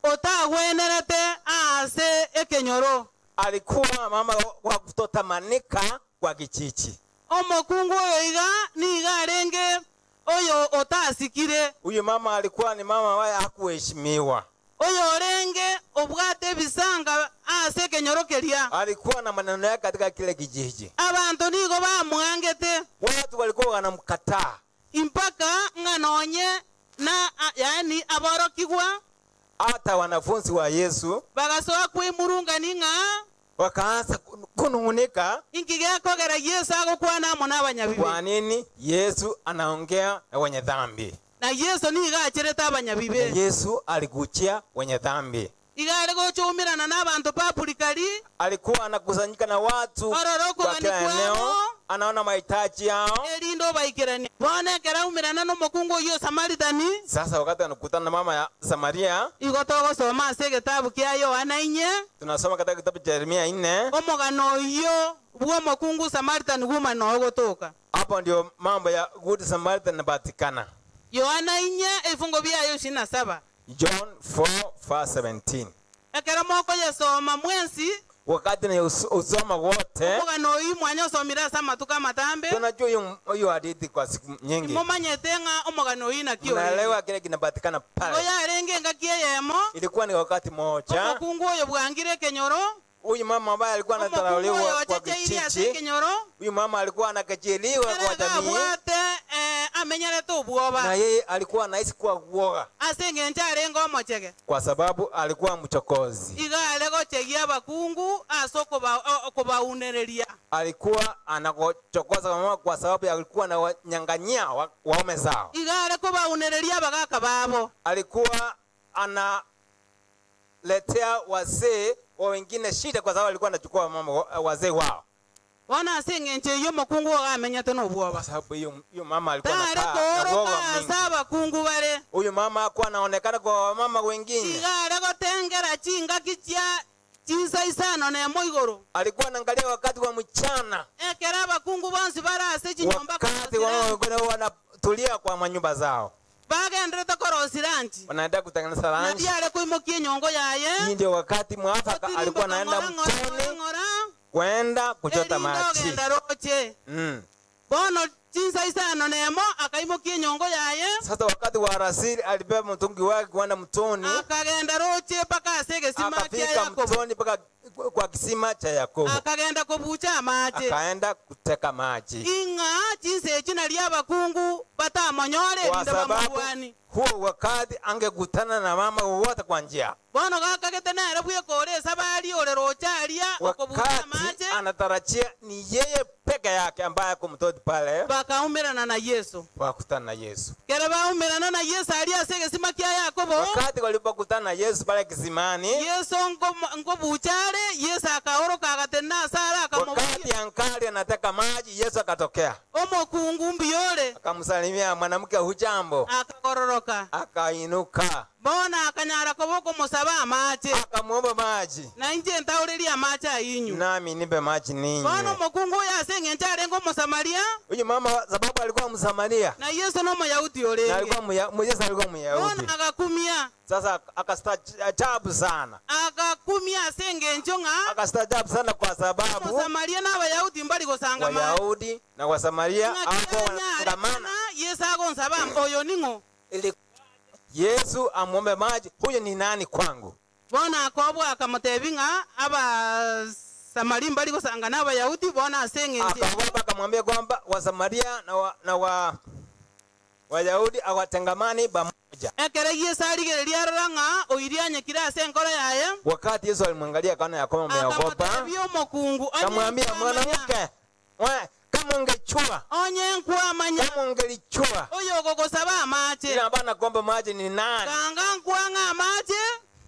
Speaker 12: otagwenerete ase ekenyoro.
Speaker 8: Alikuwa mama wa kutotamanika kwa kichichi.
Speaker 12: Omokungu oiga niga arenge oyo otasikire.
Speaker 8: Huyu mama alikuwa ni mama ambaye hakuheshimiwa.
Speaker 12: Oyo orenge obwate bisanga ase kenyoro kelia.
Speaker 8: Alikuwa na maneno yake katika kile kijiji.
Speaker 12: Abantu nigo bamwangete.
Speaker 8: Watu walikuwa wanamkataa.
Speaker 12: Impaka nganonye na yani aborokigwa.
Speaker 8: Hata wanafunzi wa Yesu
Speaker 12: bagasoa kwimurunga ninga
Speaker 8: wakaanza kunungunika.
Speaker 12: Ingige kogera Yesu agokwana mona abanyabibi.
Speaker 8: Kwa nini Yesu anaongea na wenye dhambi?
Speaker 12: Na Yesu niga achereta abanyabibi.
Speaker 8: Yesu alikuchia wenye dhambi.
Speaker 12: Igale gochumirana n'abantu papulikali.
Speaker 8: Alikuwa anakusanyika na watu kwa kila eneo, anaona mahitaji yao.
Speaker 12: Elindo baikirani. Bwana kera umirana no mokungu yo Samaritani.
Speaker 8: Sasa wakati anakutana na mama ya Samaria,
Speaker 12: igotogo soma ase kitabu kya Yohana 4.
Speaker 8: Tunasoma katika kitabu cha Yeremia 4.
Speaker 12: Omogano yo bwo mokungu Samaritan woman no gotoka.
Speaker 8: Hapo ndio mambo ya Good Samaritan napatikana.
Speaker 12: Yohana 4 ifungo byayo 27.
Speaker 8: John 4:17.
Speaker 12: Ekera moko yasoma mwensi.
Speaker 8: Wakati ni usoma wote.
Speaker 12: Omogano yi mwanya somira sama tukamatambe.
Speaker 8: Tunajua huyo hadithi kwa siku nyingi.
Speaker 12: Momanyetenga omogano yi na kio.
Speaker 8: Naelewa kile kinapatikana pale.
Speaker 12: Oya renge ngakie yemo.
Speaker 8: Ilikuwa ni wakati mmoja.
Speaker 12: Omokungu oyo bwangire kenyoro.
Speaker 8: Huyu mama ambaye alikuwa anadharauliwa kwa kijiji. Huyu mama alikuwa anakejeliwa kwa jamii.
Speaker 12: Amenyerete ubwoba.
Speaker 8: Na yeye alikuwa anaishi kwa uoga.
Speaker 12: Asenge arengo mochege.
Speaker 8: Kwa sababu alikuwa mchokozi.
Speaker 12: Igale gochegia bakungu asoko kubaunereria.
Speaker 8: Alikuwa anakochokoza mama kwa sababu alikuwa anawanyang'anyia waume zao.
Speaker 12: Igale kubaunereria bagaka babo.
Speaker 8: Alikuwa analetea wazee wa wengine shida kwa sababu alikuwa anachukua mama wazee wao.
Speaker 12: Bona asengenje yo mukungu ogamenya tono bwoba.
Speaker 8: Kwa sababu hiyo mama alikuwa
Speaker 12: anakaa na bwoba mingi. Saba kungu bare.
Speaker 8: Huyo mama hakuwa anaonekana kwa mama wengine.
Speaker 12: Igare gotengera chinga kichia chinsa isano na moigoro.
Speaker 8: Alikuwa anaangalia wakati wa mchana.
Speaker 12: Ekera bakungu bonsi barase chinyomba kwa.
Speaker 8: Wakati wao wanatulia kwa manyumba zao.
Speaker 12: Bagendrete korosiranti.
Speaker 8: Wanaenda kutengeneza lunch.
Speaker 12: Ndiale kuimokie nyongo yaye.
Speaker 8: Hii ndio wakati mwafaka alikuwa anaenda mtoni kwenda kuchota maji.
Speaker 12: Bono chinsa isano nemo akaimokie nyongo yaye.
Speaker 8: Sasa wakati wa alasiri alibeba mtungi wake kwenda mtoni.
Speaker 12: Akagenda roche paka asege sima kia Yakobo.
Speaker 8: Akafika mtoni paka kwa kisima cha Yakobo.
Speaker 12: Akagenda kubucha maji.
Speaker 8: Akaenda kuteka maji.
Speaker 12: Inga chinse china liya bakungu batamonyore linda bamubwani.
Speaker 8: Huo wakati angekutana na mama wote kwa njia.
Speaker 12: Bono kakagete nere buye kore sabali ole rocha alia okubucha maji.
Speaker 8: Anatarajia ni yeye peke yake ambaye kumtoti pale.
Speaker 12: Bakaumirana na Yesu.
Speaker 8: Wakutana na Yesu.
Speaker 12: Kera baumirana na Yesu alia sege sima kia Yakobo.
Speaker 8: Wakati walipokutana na Yesu pale kisimani.
Speaker 12: Yesu ngobuchare Yesu akaoroka agatena sara akamwambia.
Speaker 8: Wakati ankali anataka maji Yesu akatokea.
Speaker 12: Omokungu mbiyole.
Speaker 8: Akamsalimia mwanamke hujambo.
Speaker 12: Akakororoka.
Speaker 8: Akainuka.
Speaker 12: Bona akanyara koboko musaba maji.
Speaker 8: Akamwomba maji.
Speaker 12: Na nje ntaurelia maji ayinyu.
Speaker 8: Nami nipe maji ninyi.
Speaker 12: Bona mokungu yasenge ntare ngo Msamaria.
Speaker 8: Huyu mama sababu alikuwa Msamaria.
Speaker 12: Na Yesu no Myahudi ole.
Speaker 8: Na alikuwa Yesu alikuwa Myahudi.
Speaker 12: Bona akakumia.
Speaker 8: Sasa akastaajabu sana.
Speaker 12: Akakumia asenge njonga.
Speaker 8: Akastaajabu sana kwa sababu
Speaker 12: Msamaria na Wayahudi mbali gosanga maji.
Speaker 8: Wayahudi na Wasamaria hapo wanamana.
Speaker 12: Yesu agonsaba oyo ningo.
Speaker 8: Yesu amwombe maji, huyo ni nani kwangu?
Speaker 12: Bona akobwa akamutebinga aba Samaria mbali gosanga na Wayahudi bona asenge nje.
Speaker 8: Akababa akamwambia kwamba Wasamaria na Wayahudi awatengamani pamoja.
Speaker 12: Ekere Yesu aligereria ranga oirianye kira senkora yaye.
Speaker 8: Wakati Yesu alimwangalia kana Yakobo ameogopa. Akamwambia mwanamke, wewe kama ungechua
Speaker 12: onye nkwa manya
Speaker 8: kama ungelichua
Speaker 12: oyo gogosaba maji
Speaker 8: ila bana kwamba maji ni nani
Speaker 12: kanga nkwanga maji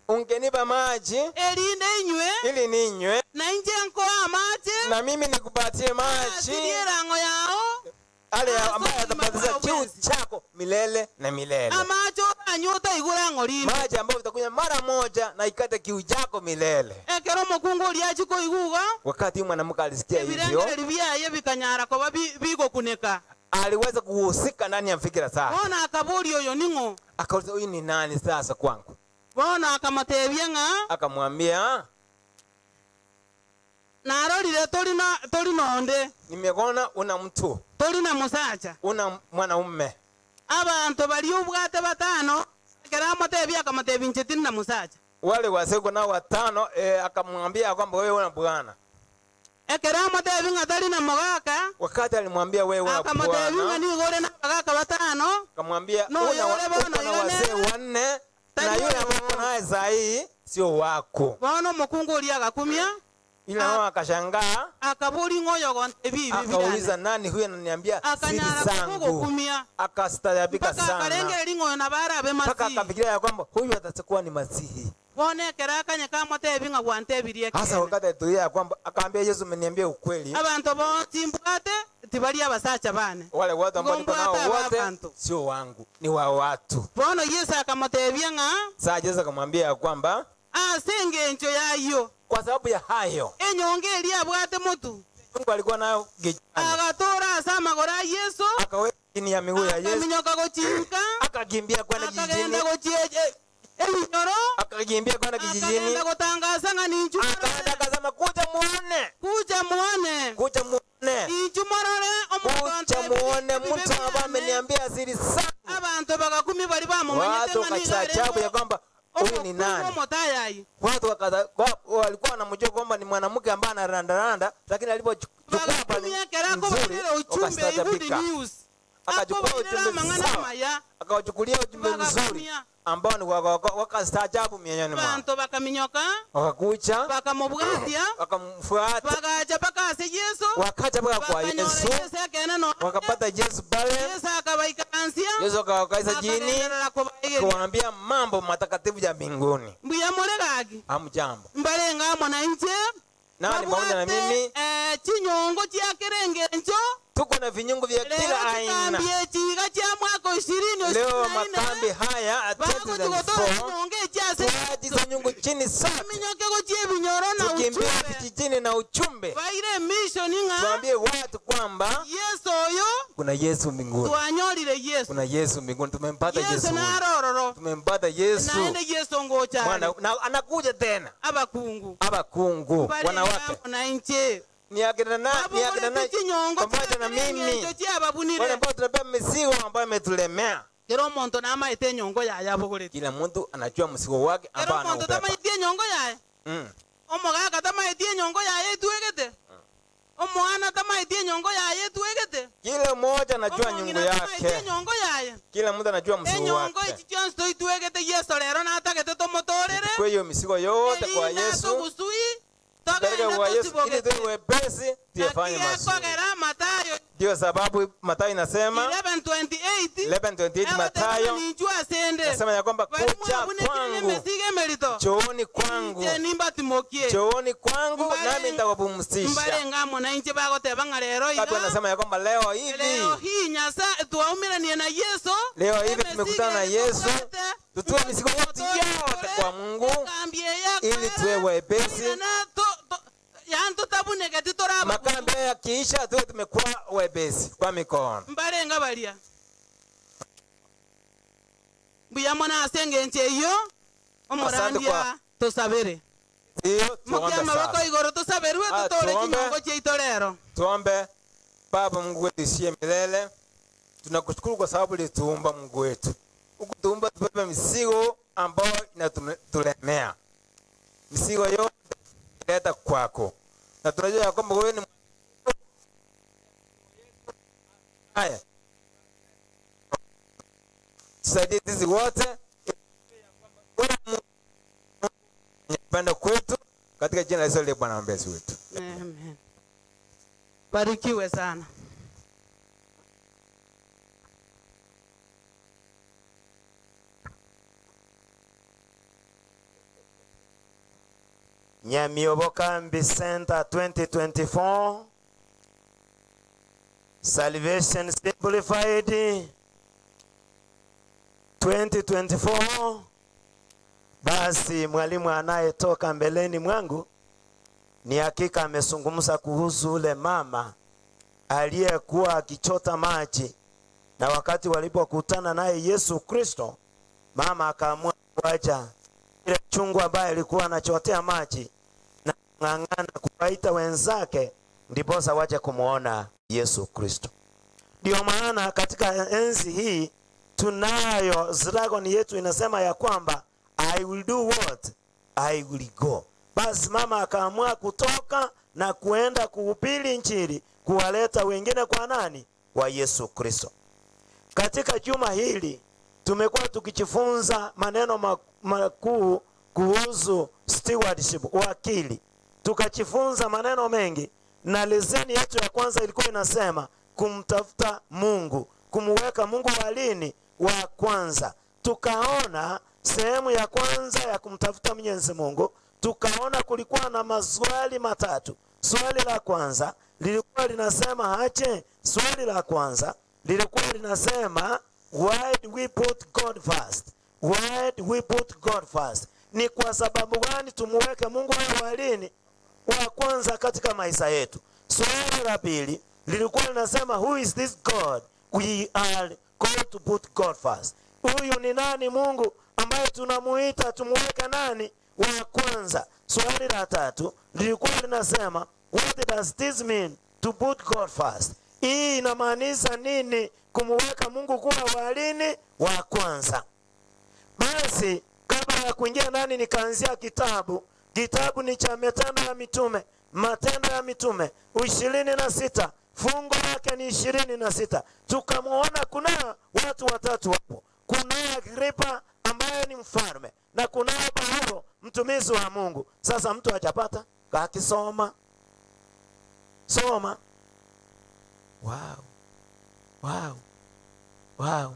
Speaker 8: ungenipa maji
Speaker 12: elinde inywe
Speaker 8: ili ninywe
Speaker 12: na nje nkwa maji
Speaker 8: na mimi nikupatie maji
Speaker 12: asirango yao
Speaker 8: ale ambaye atabadilisha kiu chako milele na milele.
Speaker 12: Amacho anyota igura ngorini.
Speaker 8: Maji ambayo utakunywa mara moja na ikate kiu chako milele.
Speaker 12: Ekero mukungu liachi ko iguga.
Speaker 8: Wakati mwanamke alisikia hivyo,
Speaker 12: ebirengere biyaye bikanyara ko bigo kuneka.
Speaker 8: Aliweza kuhusika ndani ya fikira zake.
Speaker 12: Bona akaburi oyo ningo.
Speaker 8: Akauliza huyu ni nani sasa kwangu?
Speaker 12: Bona akamatebia nga.
Speaker 8: Akamwambia
Speaker 12: narorire toli nonde.
Speaker 8: Nimeona una mtu.
Speaker 12: Toli na musacha.
Speaker 8: Una mwanaume.
Speaker 12: Abantu bali ubwate batano. Kera matebia akamatebia nchetin na musacha.
Speaker 8: Wale waseko na watano akamwambia kwamba wewe una bwana.
Speaker 12: Ekera matebia ngatali na mogaka.
Speaker 8: Wakati alimwambia wewe una bwana.
Speaker 12: Akamatebia ni gore na bagaka batano.
Speaker 8: Akamwambia una wazee wanne na yule ambaye naye sahi sio wako.
Speaker 12: Bono mukungu uli akakumia.
Speaker 8: Ila mama akashangaa.
Speaker 12: Akaburi ngoyo gonte bibi.
Speaker 8: Akauliza nani huyu ananiambia siri zangu. Akastaajabika sana.
Speaker 12: Akarengera lingoyo na barabe masihi.
Speaker 8: Paka akafikiria ya kwamba huyu atakuwa ni Masihi.
Speaker 12: Bone kera kanya kama tebinga gwantebirie.
Speaker 8: Hasa wakati atulia ya kwamba akaambia Yesu ameniambia ukweli.
Speaker 12: Abantu bo timbwate tibali abasacha bane.
Speaker 8: Wale watu ambao niko nao wote sio wangu, ni wa watu.
Speaker 12: Bono Yesu akamotebia nga.
Speaker 8: Sasa Yesu akamwambia ya kwamba
Speaker 12: senge ncho yayo.
Speaker 8: Kwa sababu ya hayo
Speaker 12: enyonge eli abwate mutu
Speaker 8: Mungu alikuwa nayo gejani.
Speaker 12: Akatora asama gora Yesu.
Speaker 8: Akaweka chini ya miguu ya Yesu.
Speaker 12: Akaminyoka gochika.
Speaker 8: Akakimbia kwenda kijijini.
Speaker 12: Akaenda gochieje. Elinyoro.
Speaker 8: Akakimbia kwenda kijijini.
Speaker 12: Akaenda gotangaza nga ni nchumara.
Speaker 8: Akaenda akasema kuja muone.
Speaker 12: Kuja muone.
Speaker 8: Kuja muone.
Speaker 12: Nchumara
Speaker 8: kuja muone mtu ambaye ameniambia siri sana.
Speaker 12: Abantu bakakumi bali bamumanyite
Speaker 8: watu wakastaajabu ya kwamba huyu ni nani. Watu walikuwa wanamjua kwamba ni mwanamke ambaye anarandaranda, lakini alipochukua habari nzuri wakastaajabika. Akachukua ujumbe sawa, akawachukulia ujumbe mzuri ambao ni wakastaajabu mioyoni mwao,
Speaker 12: bantu bakaminyoka,
Speaker 8: wakakucha
Speaker 12: bakamubwatia,
Speaker 8: wakamfuata,
Speaker 12: bakaja pakase Yesu,
Speaker 8: wakaja mpaka kwa Yesu, wakapata Yesu pale.
Speaker 12: Yesu akabaikaansia,
Speaker 8: Yesu akawakaisa chini, akawaambia mambo matakatifu ya mbinguni.
Speaker 12: mbuya mulegagi
Speaker 8: Hamjambo,
Speaker 12: mbalenga mwananchi
Speaker 8: nani pamoja na mimi
Speaker 12: chinyongo chia kerengenjo,
Speaker 8: tuko na vinyungu vya kila aina. Leo makambi haya tuajiza nyungu chini sana, tukimbia vijijini na uchumbe, tuambie watu kwamba kuna Yesu mbinguni, kuna Yesu mbinguni. Tumempata Yesu, tumempata Yesu. Mwana anakuja tena, abakungu wanawake ni akina pamoja na mimi, wale ambao tunabeba mizigo ambayo imetulemea.
Speaker 12: Kero monto na maite nyongo yaya bogore.
Speaker 8: Kila mtu anajua mzigo wake ambao anaubeba.
Speaker 12: Kero monto maite nyongo yaya. Omoga kata maite nyongo yaya tuegete. Omwana tamaite nyongo yaya tuegete.
Speaker 8: Kila mmoja anajua nyongo yake.
Speaker 12: Nyongo yaya.
Speaker 8: Kila mtu anajua mzigo wake.
Speaker 12: Nyongo ichichon stoi tuegete Yesu lero na atakete to motorere.
Speaker 8: Kwa hiyo mizigo yote kwa Yesu. Tupeleke kwa Yesu ili tuwe wepesi tuyafanye mazuri. Ndio sababu Mathayo inasema 11:28 Mathayo nasema ya kwamba kuja kwangu, chooni kwangu, chooni kwangu nami nitawapumzisha. Watu wanasema ya kwamba leo hivi tumekutana na Yesu, tutoe mizigo yetu yote kwa Mungu ili tuwe wepesi. Makambi yakiisha tuwe tumekuwa wepesi kwa mikono.
Speaker 12: Mbalenga balia buya mwana asenge nche iyo omorandia tusabere.
Speaker 8: Iyo tuombe sasa.
Speaker 12: Igoro tusabere wetu tole kinyongo cheito lero.
Speaker 8: Tuombe. Baba Mungu wetu isiye milele, tunakushukuru kwa sababu ulituumba Mungu wetu. Ukutuumba tubebe mizigo ambayo inatulemea. Mizigo yote leta kwako. Na tunajua kwamba wewe ni haya. Tusaidie sisi wote pendo kwetu katika jina la Yesu aliye Bwana mbezi wetu.
Speaker 12: Amen. Barikiwe sana.
Speaker 11: Nyamiobo Kambi Center 2024 Salvation Simplified 2024. Basi mwalimu anayetoka mbeleni mwangu ni hakika amezungumza kuhusu ule mama aliyekuwa akichota maji, na wakati walipokutana naye Yesu Kristo, mama akaamua kuacha ile chungu ambaye alikuwa anachotea maji na ng'ang'ana kuwaita wenzake ndiposa waje kumuona Yesu Kristo. Ndio maana katika enzi hii tunayo slogan yetu inasema ya kwamba I will do what? I will go. Basi mama akaamua kutoka na kuenda kuhubiri Injili, kuwaleta wengine kwa nani? Kwa Yesu Kristo. Katika juma hili tumekuwa tukijifunza maneno makuu kuhusu stewardship, wakili. Tukajifunza maneno mengi, na leseni yetu ya kwanza ilikuwa inasema kumtafuta Mungu, kumuweka Mungu walini wa kwanza. Tukaona sehemu ya kwanza ya kumtafuta Mwenyezi Mungu, tukaona kulikuwa na maswali matatu. Swali la kwanza lilikuwa linasema aje? Swali la kwanza lilikuwa linasema why do we put God first? Why do we put God first? Ni kwa sababu gani tumuweke Mungu walini wa kwanza katika maisha yetu? Swali la pili lilikuwa linasema who is this God we are called to put God first? Huyu ni nani Mungu ambaye tunamuita tumuweke nani wa kwanza? Swali la tatu lilikuwa linasema what does this mean to put God first? Hii inamaanisha nini kumuweka Mungu kuwa walini wa kwanza? Basi kabla ya kuingia nani nikaanzia kitabu ni cha Matendo ya Mitume, Matendo ya Mitume 26, fungu lake ni 26. Tukamuona kuna watu watatu hapo. kunaye Agripa ambaye ni mfalme na kunaye Paulo mtumishi wa Mungu. Sasa mtu hajapata kakisoma soma. Wow. Wow. Wow.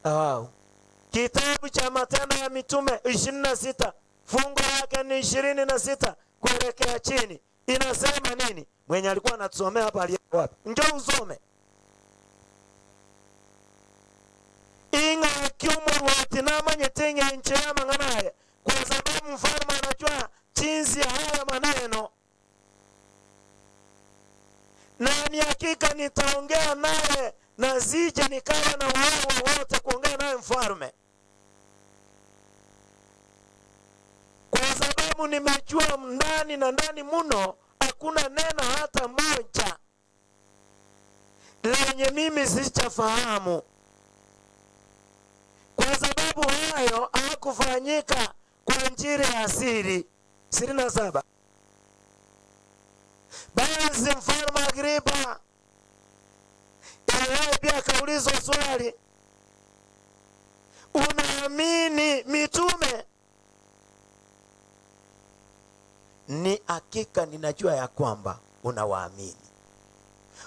Speaker 11: Wow. Kitabu cha Matendo ya Mitume 26 fungu lake ni 26 kuelekea chini. Inasema nini? Mwenye alikuwa anatusomea hapa aliyeko wapi? Njoo usome. Inga kiumu wati na manyetenge nchi ya manganaye. Kwa sababu mfalme anajua jinsi ya haya maneno. Na ni hakika nitaongea naye na zije nikawa na uwezo wote kuongea naye mfalme. Kwa sababu nimejua ndani na ndani muno hakuna neno hata moja lenye mimi sichafahamu. Kwa sababu hayo hakufanyika kwa njia ya siri. 27. Basi mfalme Agripa yeye pia akaulizwa swali, unaamini mitume? Ni hakika ninajua ya kwamba unawaamini.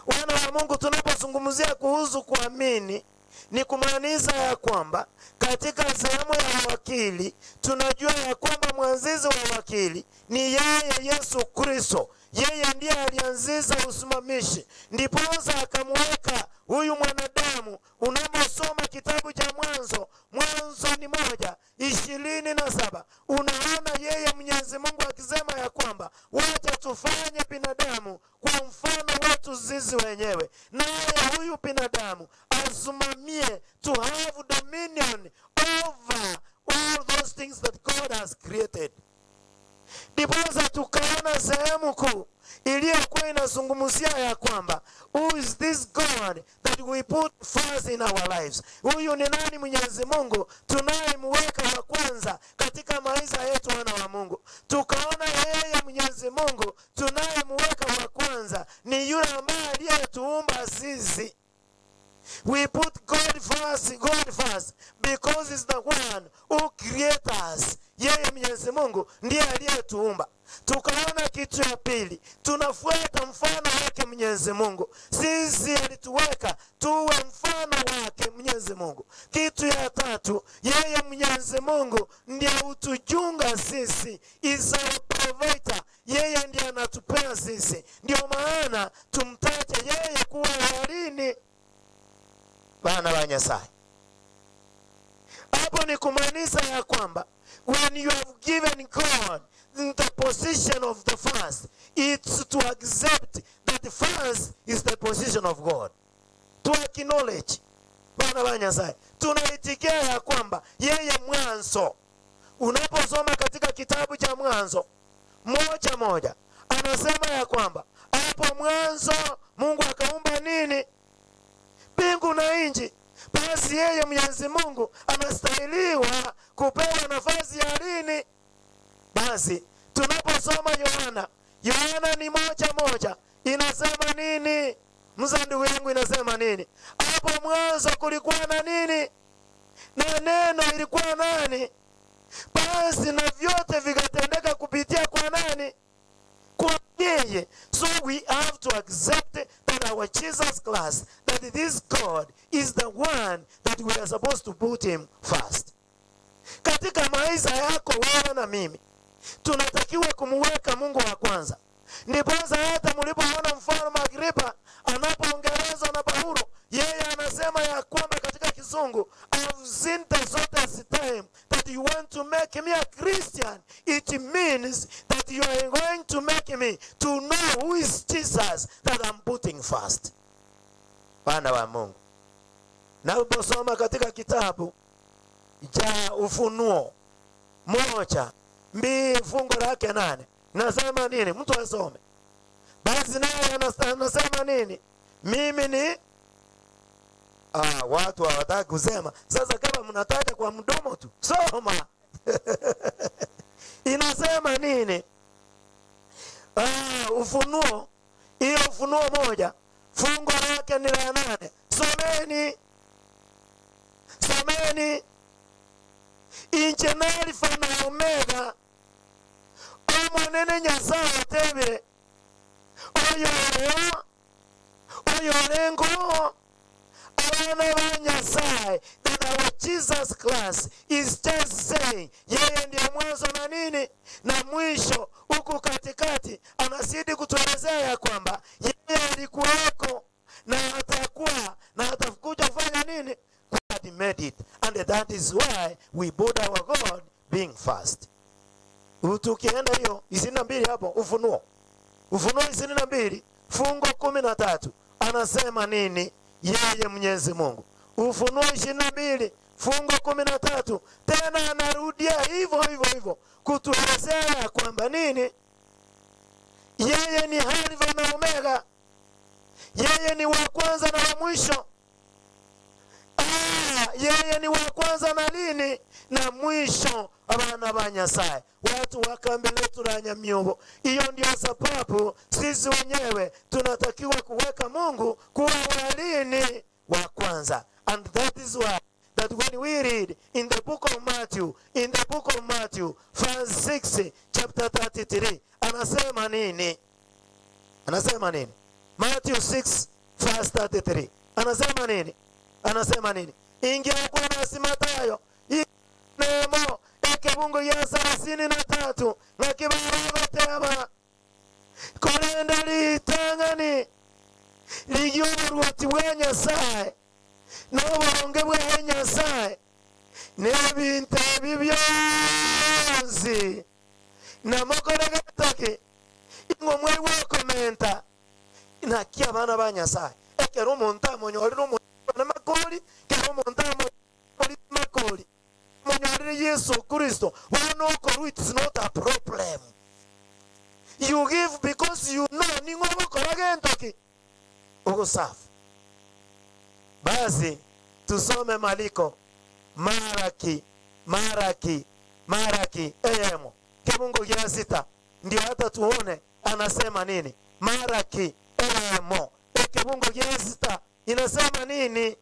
Speaker 11: Wana wa Mungu, tunapozungumzia kuhusu kuamini ni kumaanisha ya kwamba katika sehemu ya wakili tunajua ya kwamba mwanzizi wa wakili ni yeye Yesu Kristo. Yeye ndiye alianzisha usimamishi, ndiposa akamweka huyu mwanadamu. Unaposoma kitabu cha Mwanzo ni 1:27 unaona yeye Mwenyezi Mungu akisema ya kwamba wacha tufanye binadamu kwa mfano wetu sisi wenyewe, naye huyu binadamu asimamie, to have dominion over all those things that God has created. Ndiposa tukaona sehemu kuu iliyokuwa inazungumzia ya kwamba who is this God that we put first in our lives? Huyu ni nani Mwenyezi Mungu tunayemweka wa kwanza katika maisha yetu, wana wa Mungu? Tukaona yeye Mwenyezi Mungu tunayemweka wa kwanza ni yule ambaye aliyetuumba sisi. We put God first because he's the one who created us. Yeye Mwenyezi Mungu ndiye aliyetuumba. Tukaona kitu ya pili, tunafuata mfano wake Mwenyezi Mungu. Sisi alituweka tuwe mfano wake Mwenyezi Mungu. Kitu ya tatu, yeye Mwenyezi Mungu ndiye utujunga sisi, is our provider. Yeye ndiye anatupea sisi. Ndio maana tumtaje yeye kuwa walini bana wa Nyasaye. Hapo ni kumaanisha ya kwamba when you have given God the position of the first, it's to accept that the first is the position of God. To acknowledge bana wa Nyasaye. Tunaitikia ya kwamba yeye mwanzo. Unaposoma katika kitabu cha Mwanzo 1:1 anasema ya kwamba hapo mwanzo Mungu akaumba nini? Mbingu na nchi. Basi yeye Mwenyezi Mungu anastahiliwa kupewa nafasi ya lini? Basi tunaposoma Yohana ni 1:1 inasema nini? Mzandu wangu inasema nini? Hapo mwanzo kulikuwa na nini? Na neno ilikuwa nani? Basi na vyote vikatendeka kupitia kwa nani? Kwa yeye. So we have to accept that our Jesus Christ, that this God is the one that we are supposed to put him first. Katika maisha yako wewe na mimi tunatakiwa kumweka Mungu wa kwanza. Ndiposa hata mlipoona mfalme Agripa anapoongelezwa na Paulo, yeye anasema ya kwamba katika Kizungu, I've seen the shortest time that you want to make me a Christian. It means that you are going to make me to know who is Jesus that I'm putting first. Bwana wa Mungu. Na uposoma katika kitabu cha Ufunuo 1:2 fungu lake 8 nasema nini? Mtu asome. Basi naye anasema nini? Mimi ni watu hawataka kusema. Sasa kama mnataja kwa mdomo tu, soma. Inasema nini? Ufunuo, hiyo Ufunuo 1 fungu lake ni la 8. Someni.
Speaker 16: someni inche na alfa na omega omonene nyasaye tebe oyo lengo abana ba nyasaye. That our Jesus Christ is just saying yeye ndiye mwanzo na nini na mwisho. Huku katikati anazidi kutuelezea ya kwamba yeye alikuwako na atakuwa na atakuja kufanya nini. God made it, and that is why we both our God being first. Tukienda hiyo 22 hapo Ufunuo 22 fungo 13 anasema nini yeye Mwenyezi Mungu. Ufunuo 22 fungo 13 tena anarudia hivyo kutuelezea kwamba nini yeye ni Alfa na Omega, yeye ni wa kwanza na wa mwisho. Yeye ni wa kwanza na lini na mwisho. Abana ba Nyasaye, watu wakambele turanya miobo. Hiyo ndio sababu sisi wenyewe tunatakiwa kuweka Mungu kuwa walini wa kwanza. And that is why that when we read in the book of Matthew verse 6 chapter 33 anasema nini? Matthew 6 verse 33 anasema nini? Ingia kwa nasi Mathayo nemo ekebungo ya 33 na kibaro teba korenda litangani ligyoruwati wa Nyasaye n'obulonge bwa Nyasaye n'ebintu ebibyonzi n'amakore gatake ingomwe wa komenta na kia bana ba Nyasaye ekero omuntu amonyorera omuntu n'amakori kero omuntu amonyorera makori monyorera Yesu Kristo wano koru. It is not a problem. You give because you know ningo bakora gentoki ugusafu. Basi tusome Maliko Maraki eyemo kibungo ya 6 ndio hata tuone anasema nini. Maraki eyemo kibungo ya 6 inasema nini?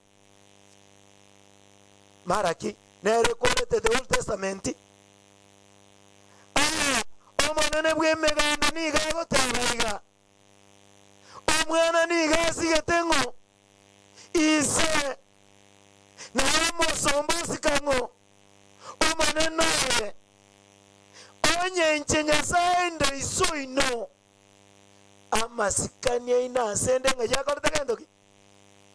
Speaker 16: Maraki na recorded the Old Testament. Omonene bwe meganda ni gago tabaiga omwana ni gasigetengo ise na sombosi kango omonene onye nche Nyasaye ndo iso ino amasikania ina sende nga yakorete kendoki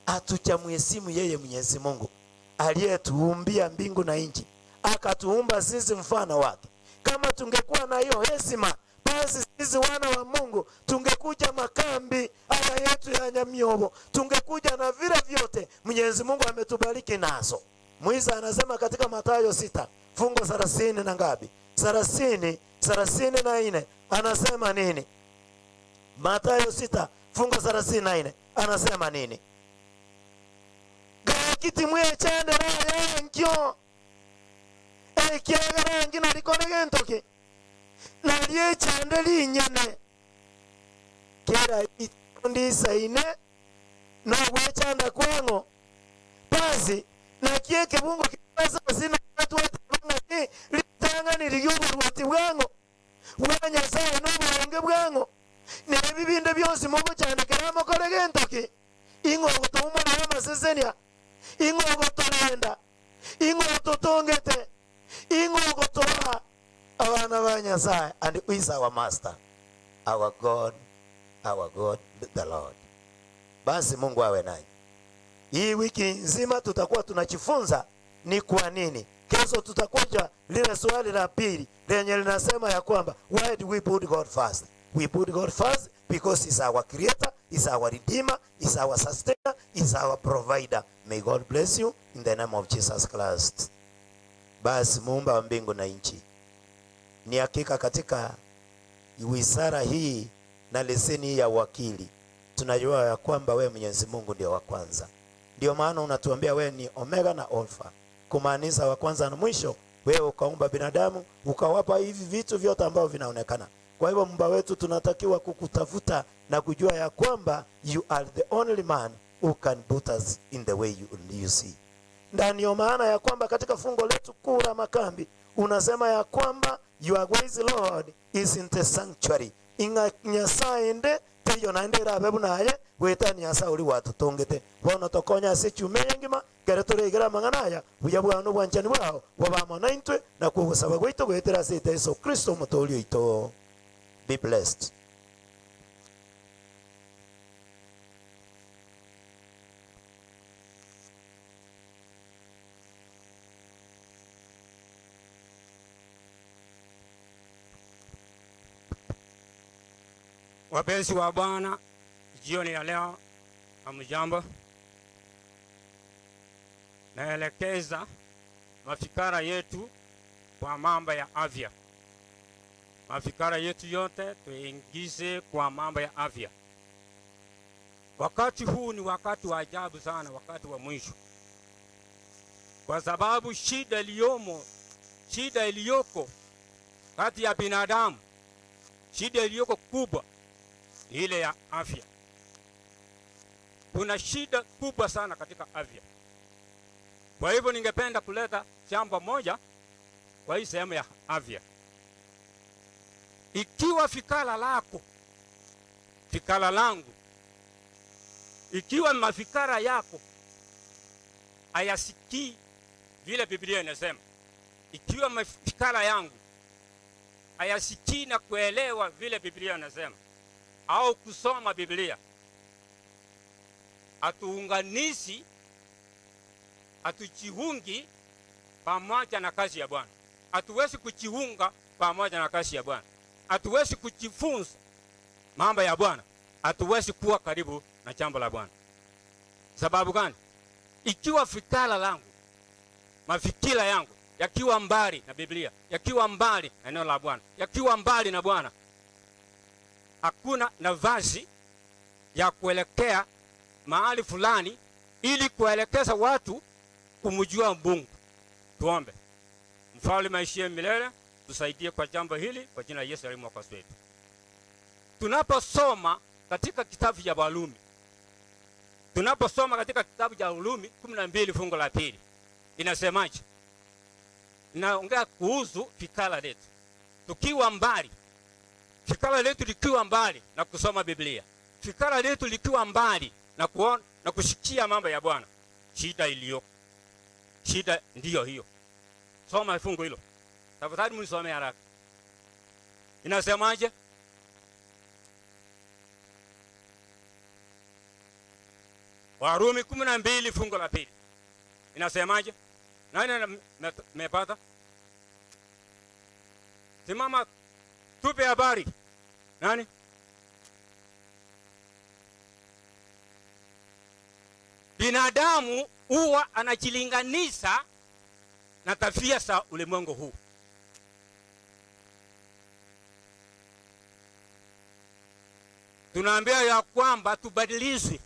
Speaker 16: atucha mwesimu yeye Mwenyezi Mungu aliyetuumbia mbingu na nchi, akatuumba sisi mfano wake. Kama tungekuwa na hiyo heshima, basi sisi wana wa Mungu tungekuja makambi haya yetu ya Nyamiobo, tungekuja na vile vyote Mwenyezi Mungu ametubariki nazo. Muiza anasema katika Mathayo 6 fungo 30 na ngapi? 34 anasema nini? Mathayo 6 fungo 34 anasema nini? Kiti mwe chande na yankyo kiagara ngina likone gentoke na liye chande linyane kera itondi saine na wachanda kwango basi na kieke bungo kipasa sina watu watabanga litanga ni liyobu wati bwango wanya sawa no bulonge bwango ne bibinde byose mugo chande keramo kore gentoke ingo gutumo na masesenia ingo gotolenda ingo totongete ingo gotoa abana ba Nyasaye. And who is our master? Our God the Lord. Basi Mungu awe nanyi. Hii wiki nzima tutakuwa tunajifunza ni kwa nini. Kesho tutakuja lile swali la pili lenye linasema ya kwamba why do we put God first? We put God first because he's our creator, he's our redeemer, he's our sustainer, he's our provider. May God bless you in the name of Jesus Christ. Basi muumba wa mbingu na nchi, ni hakika katika wizara hii na leseni ya wakili tunajua ya kwamba wewe Mwenyezi Mungu ndio wa kwanza. Ndio maana unatuambia wewe ni Omega na Alpha, kumaanisha wa kwanza na mwisho. Wewe ukaumba binadamu, ukawapa hivi vitu vyote ambavyo vinaonekana. Kwa hivyo Muumba wetu tunatakiwa kukutafuta na kujua ya kwamba you are the only man who can put us in the way you see. Ndio maana ya kwamba katika fungo letu kuu la makambi unasema ya kwamba your ways Lord is in the sanctuary. Inga Nyasaye ende tiyo naende rabebu naye weta Nyasaye uli watutongete. Wana tokonya sechume ngima kere turegera manganaya buya bwano bwanchani bwao wabamana intwe na kugusaba gwitu gwetera sita Yesu Kristo mutolio ito. Be blessed.
Speaker 13: Wapenzi wa Bwana, jioni ya leo hamjambo. Naelekeza mafikara yetu kwa mambo ya afya. Mafikara yetu yote tuingize kwa mambo ya afya. Wakati huu ni wakati wa ajabu sana, wakati wa mwisho. Kwa sababu shida iliyoko kati ya binadamu, shida iliyoko kubwa ni ile ya afya. Kuna shida kubwa sana katika afya. Kwa hivyo ningependa kuleta jambo moja kwa hii sehemu ya afya. Ikiwa fikala lako, fikala langu, ikiwa mafikara yako hayasikii vile Biblia inasema, ikiwa mafikara yangu hayasikii na kuelewa vile Biblia inasema, au kusoma Biblia, atuunganishi, atujiungi pamoja na kazi ya Bwana. Hatuwezi kujiunga pamoja na kazi ya Bwana. Hatuwezi kujifunza mambo ya Bwana. Hatuwezi kuwa karibu na jambo la Bwana. Sababu gani? Ikiwa fikira langu, mafikira yangu yakiwa mbali na Biblia, yakiwa mbali na neno la Bwana, yakiwa mbali na Bwana, hakuna nafasi ya kuelekea mahali fulani ili kuelekeza watu kumjua Mungu. Tuombe. Mfalme aishiye milele, tusaidie kwa jambo hili kwa jina la Yesu aliye mwokozi wetu. Tunaposoma katika kitabu cha Warumi, tunaposoma katika kitabu cha Warumi 12 fungu la 2, inasemaje? Inaongea kuhusu fikra letu. Tukiwa mbali, fikra letu likiwa mbali na kusoma Biblia, fikra letu likiwa mbali na kuona na kushikia mambo ya Bwana, shida iliyo. Shida ndiyo hiyo. Soma fungu hilo. Tafadhali mnisome haraka. Inasemaje? Warumi 12 fungu la 2. Inasemaje? Nani mepata? Simama tupe habari. Nani? Binadamu huwa anajilinganisha na tabia za ulimwengu huu. Tunaambia ya kwamba tubadilishwe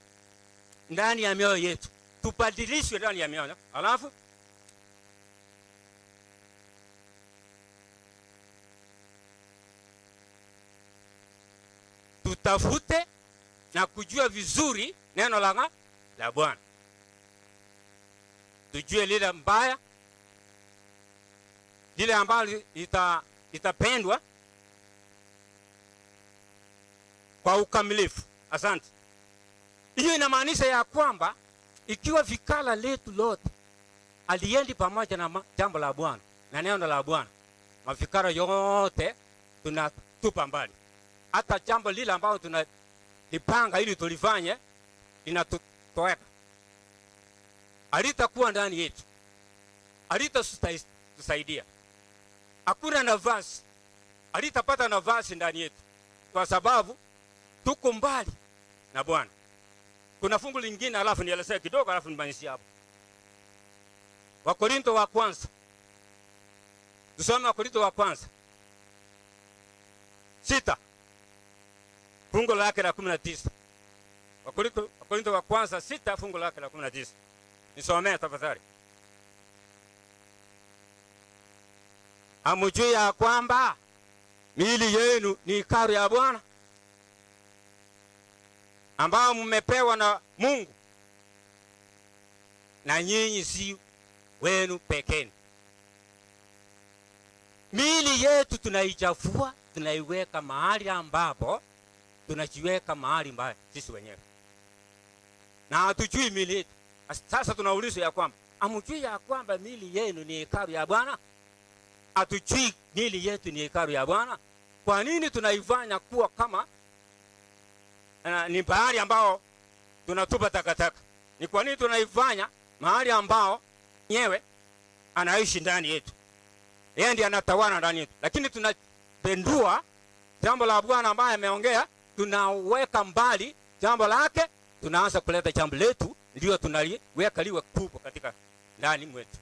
Speaker 13: ndani ya mioyo yetu. Tubadilishwe ndani ya mioyo. Alafu tutafute na kujua vizuri neno la Bwana. Tujue lile mbaya, lile ambalo itapendwa kwa ukamilifu. Asante. Hiyo inamaanisha ya kwamba ikiwa fikala letu lote aliendi pamoja na jambo la Bwana na neno la Bwana, mafikara yote tunatupa mbali. Hata jambo lile ambalo tunalipanga ili tulifanye linatutoweka. Alitakuwa ndani yetu, alitatusaidia. Hakuna nafasi, alitapata nafasi ndani yetu kwa sababu tuko mbali na Bwana. Kuna fungu lingine alafu nielezee kidogo alafu nimalizie hapo. Wakorintho wa kwanza. Tusome Wakorintho wa kwanza 6 fungu lake la 19. Wakorintho wa kwanza 6 fungu lake la 19. Nisomee tafadhali. Hamjui ya kwamba miili yenu ni hekalu ya Bwana ambao mmepewa na Mungu, na nyinyi si wenu pekeni. Miili yetu tunaichafua, tunaiweka mahali ambapo tunajiweka mahali mbaya sisi wenyewe, na hatujui miili yetu. Sasa tunauliza ya kwamba amjui ya kwamba miili yenu ni hekalu ya Bwana? Hatujui miili yetu ni hekalu ya Bwana. Kwa nini tunaifanya kuwa kama ni mahali ambao tunatupa takataka? Ni kwa nini tunaifanya mahali ambao nyewe anaishi ndani yetu, yeye ndiye anatawala ndani yetu? Lakini tunapendua jambo la Bwana ambaye ameongea, tunaweka mbali jambo lake, tunaanza kuleta jambo letu, ndio tunaliweka liwe kubwa katika ndani mwetu.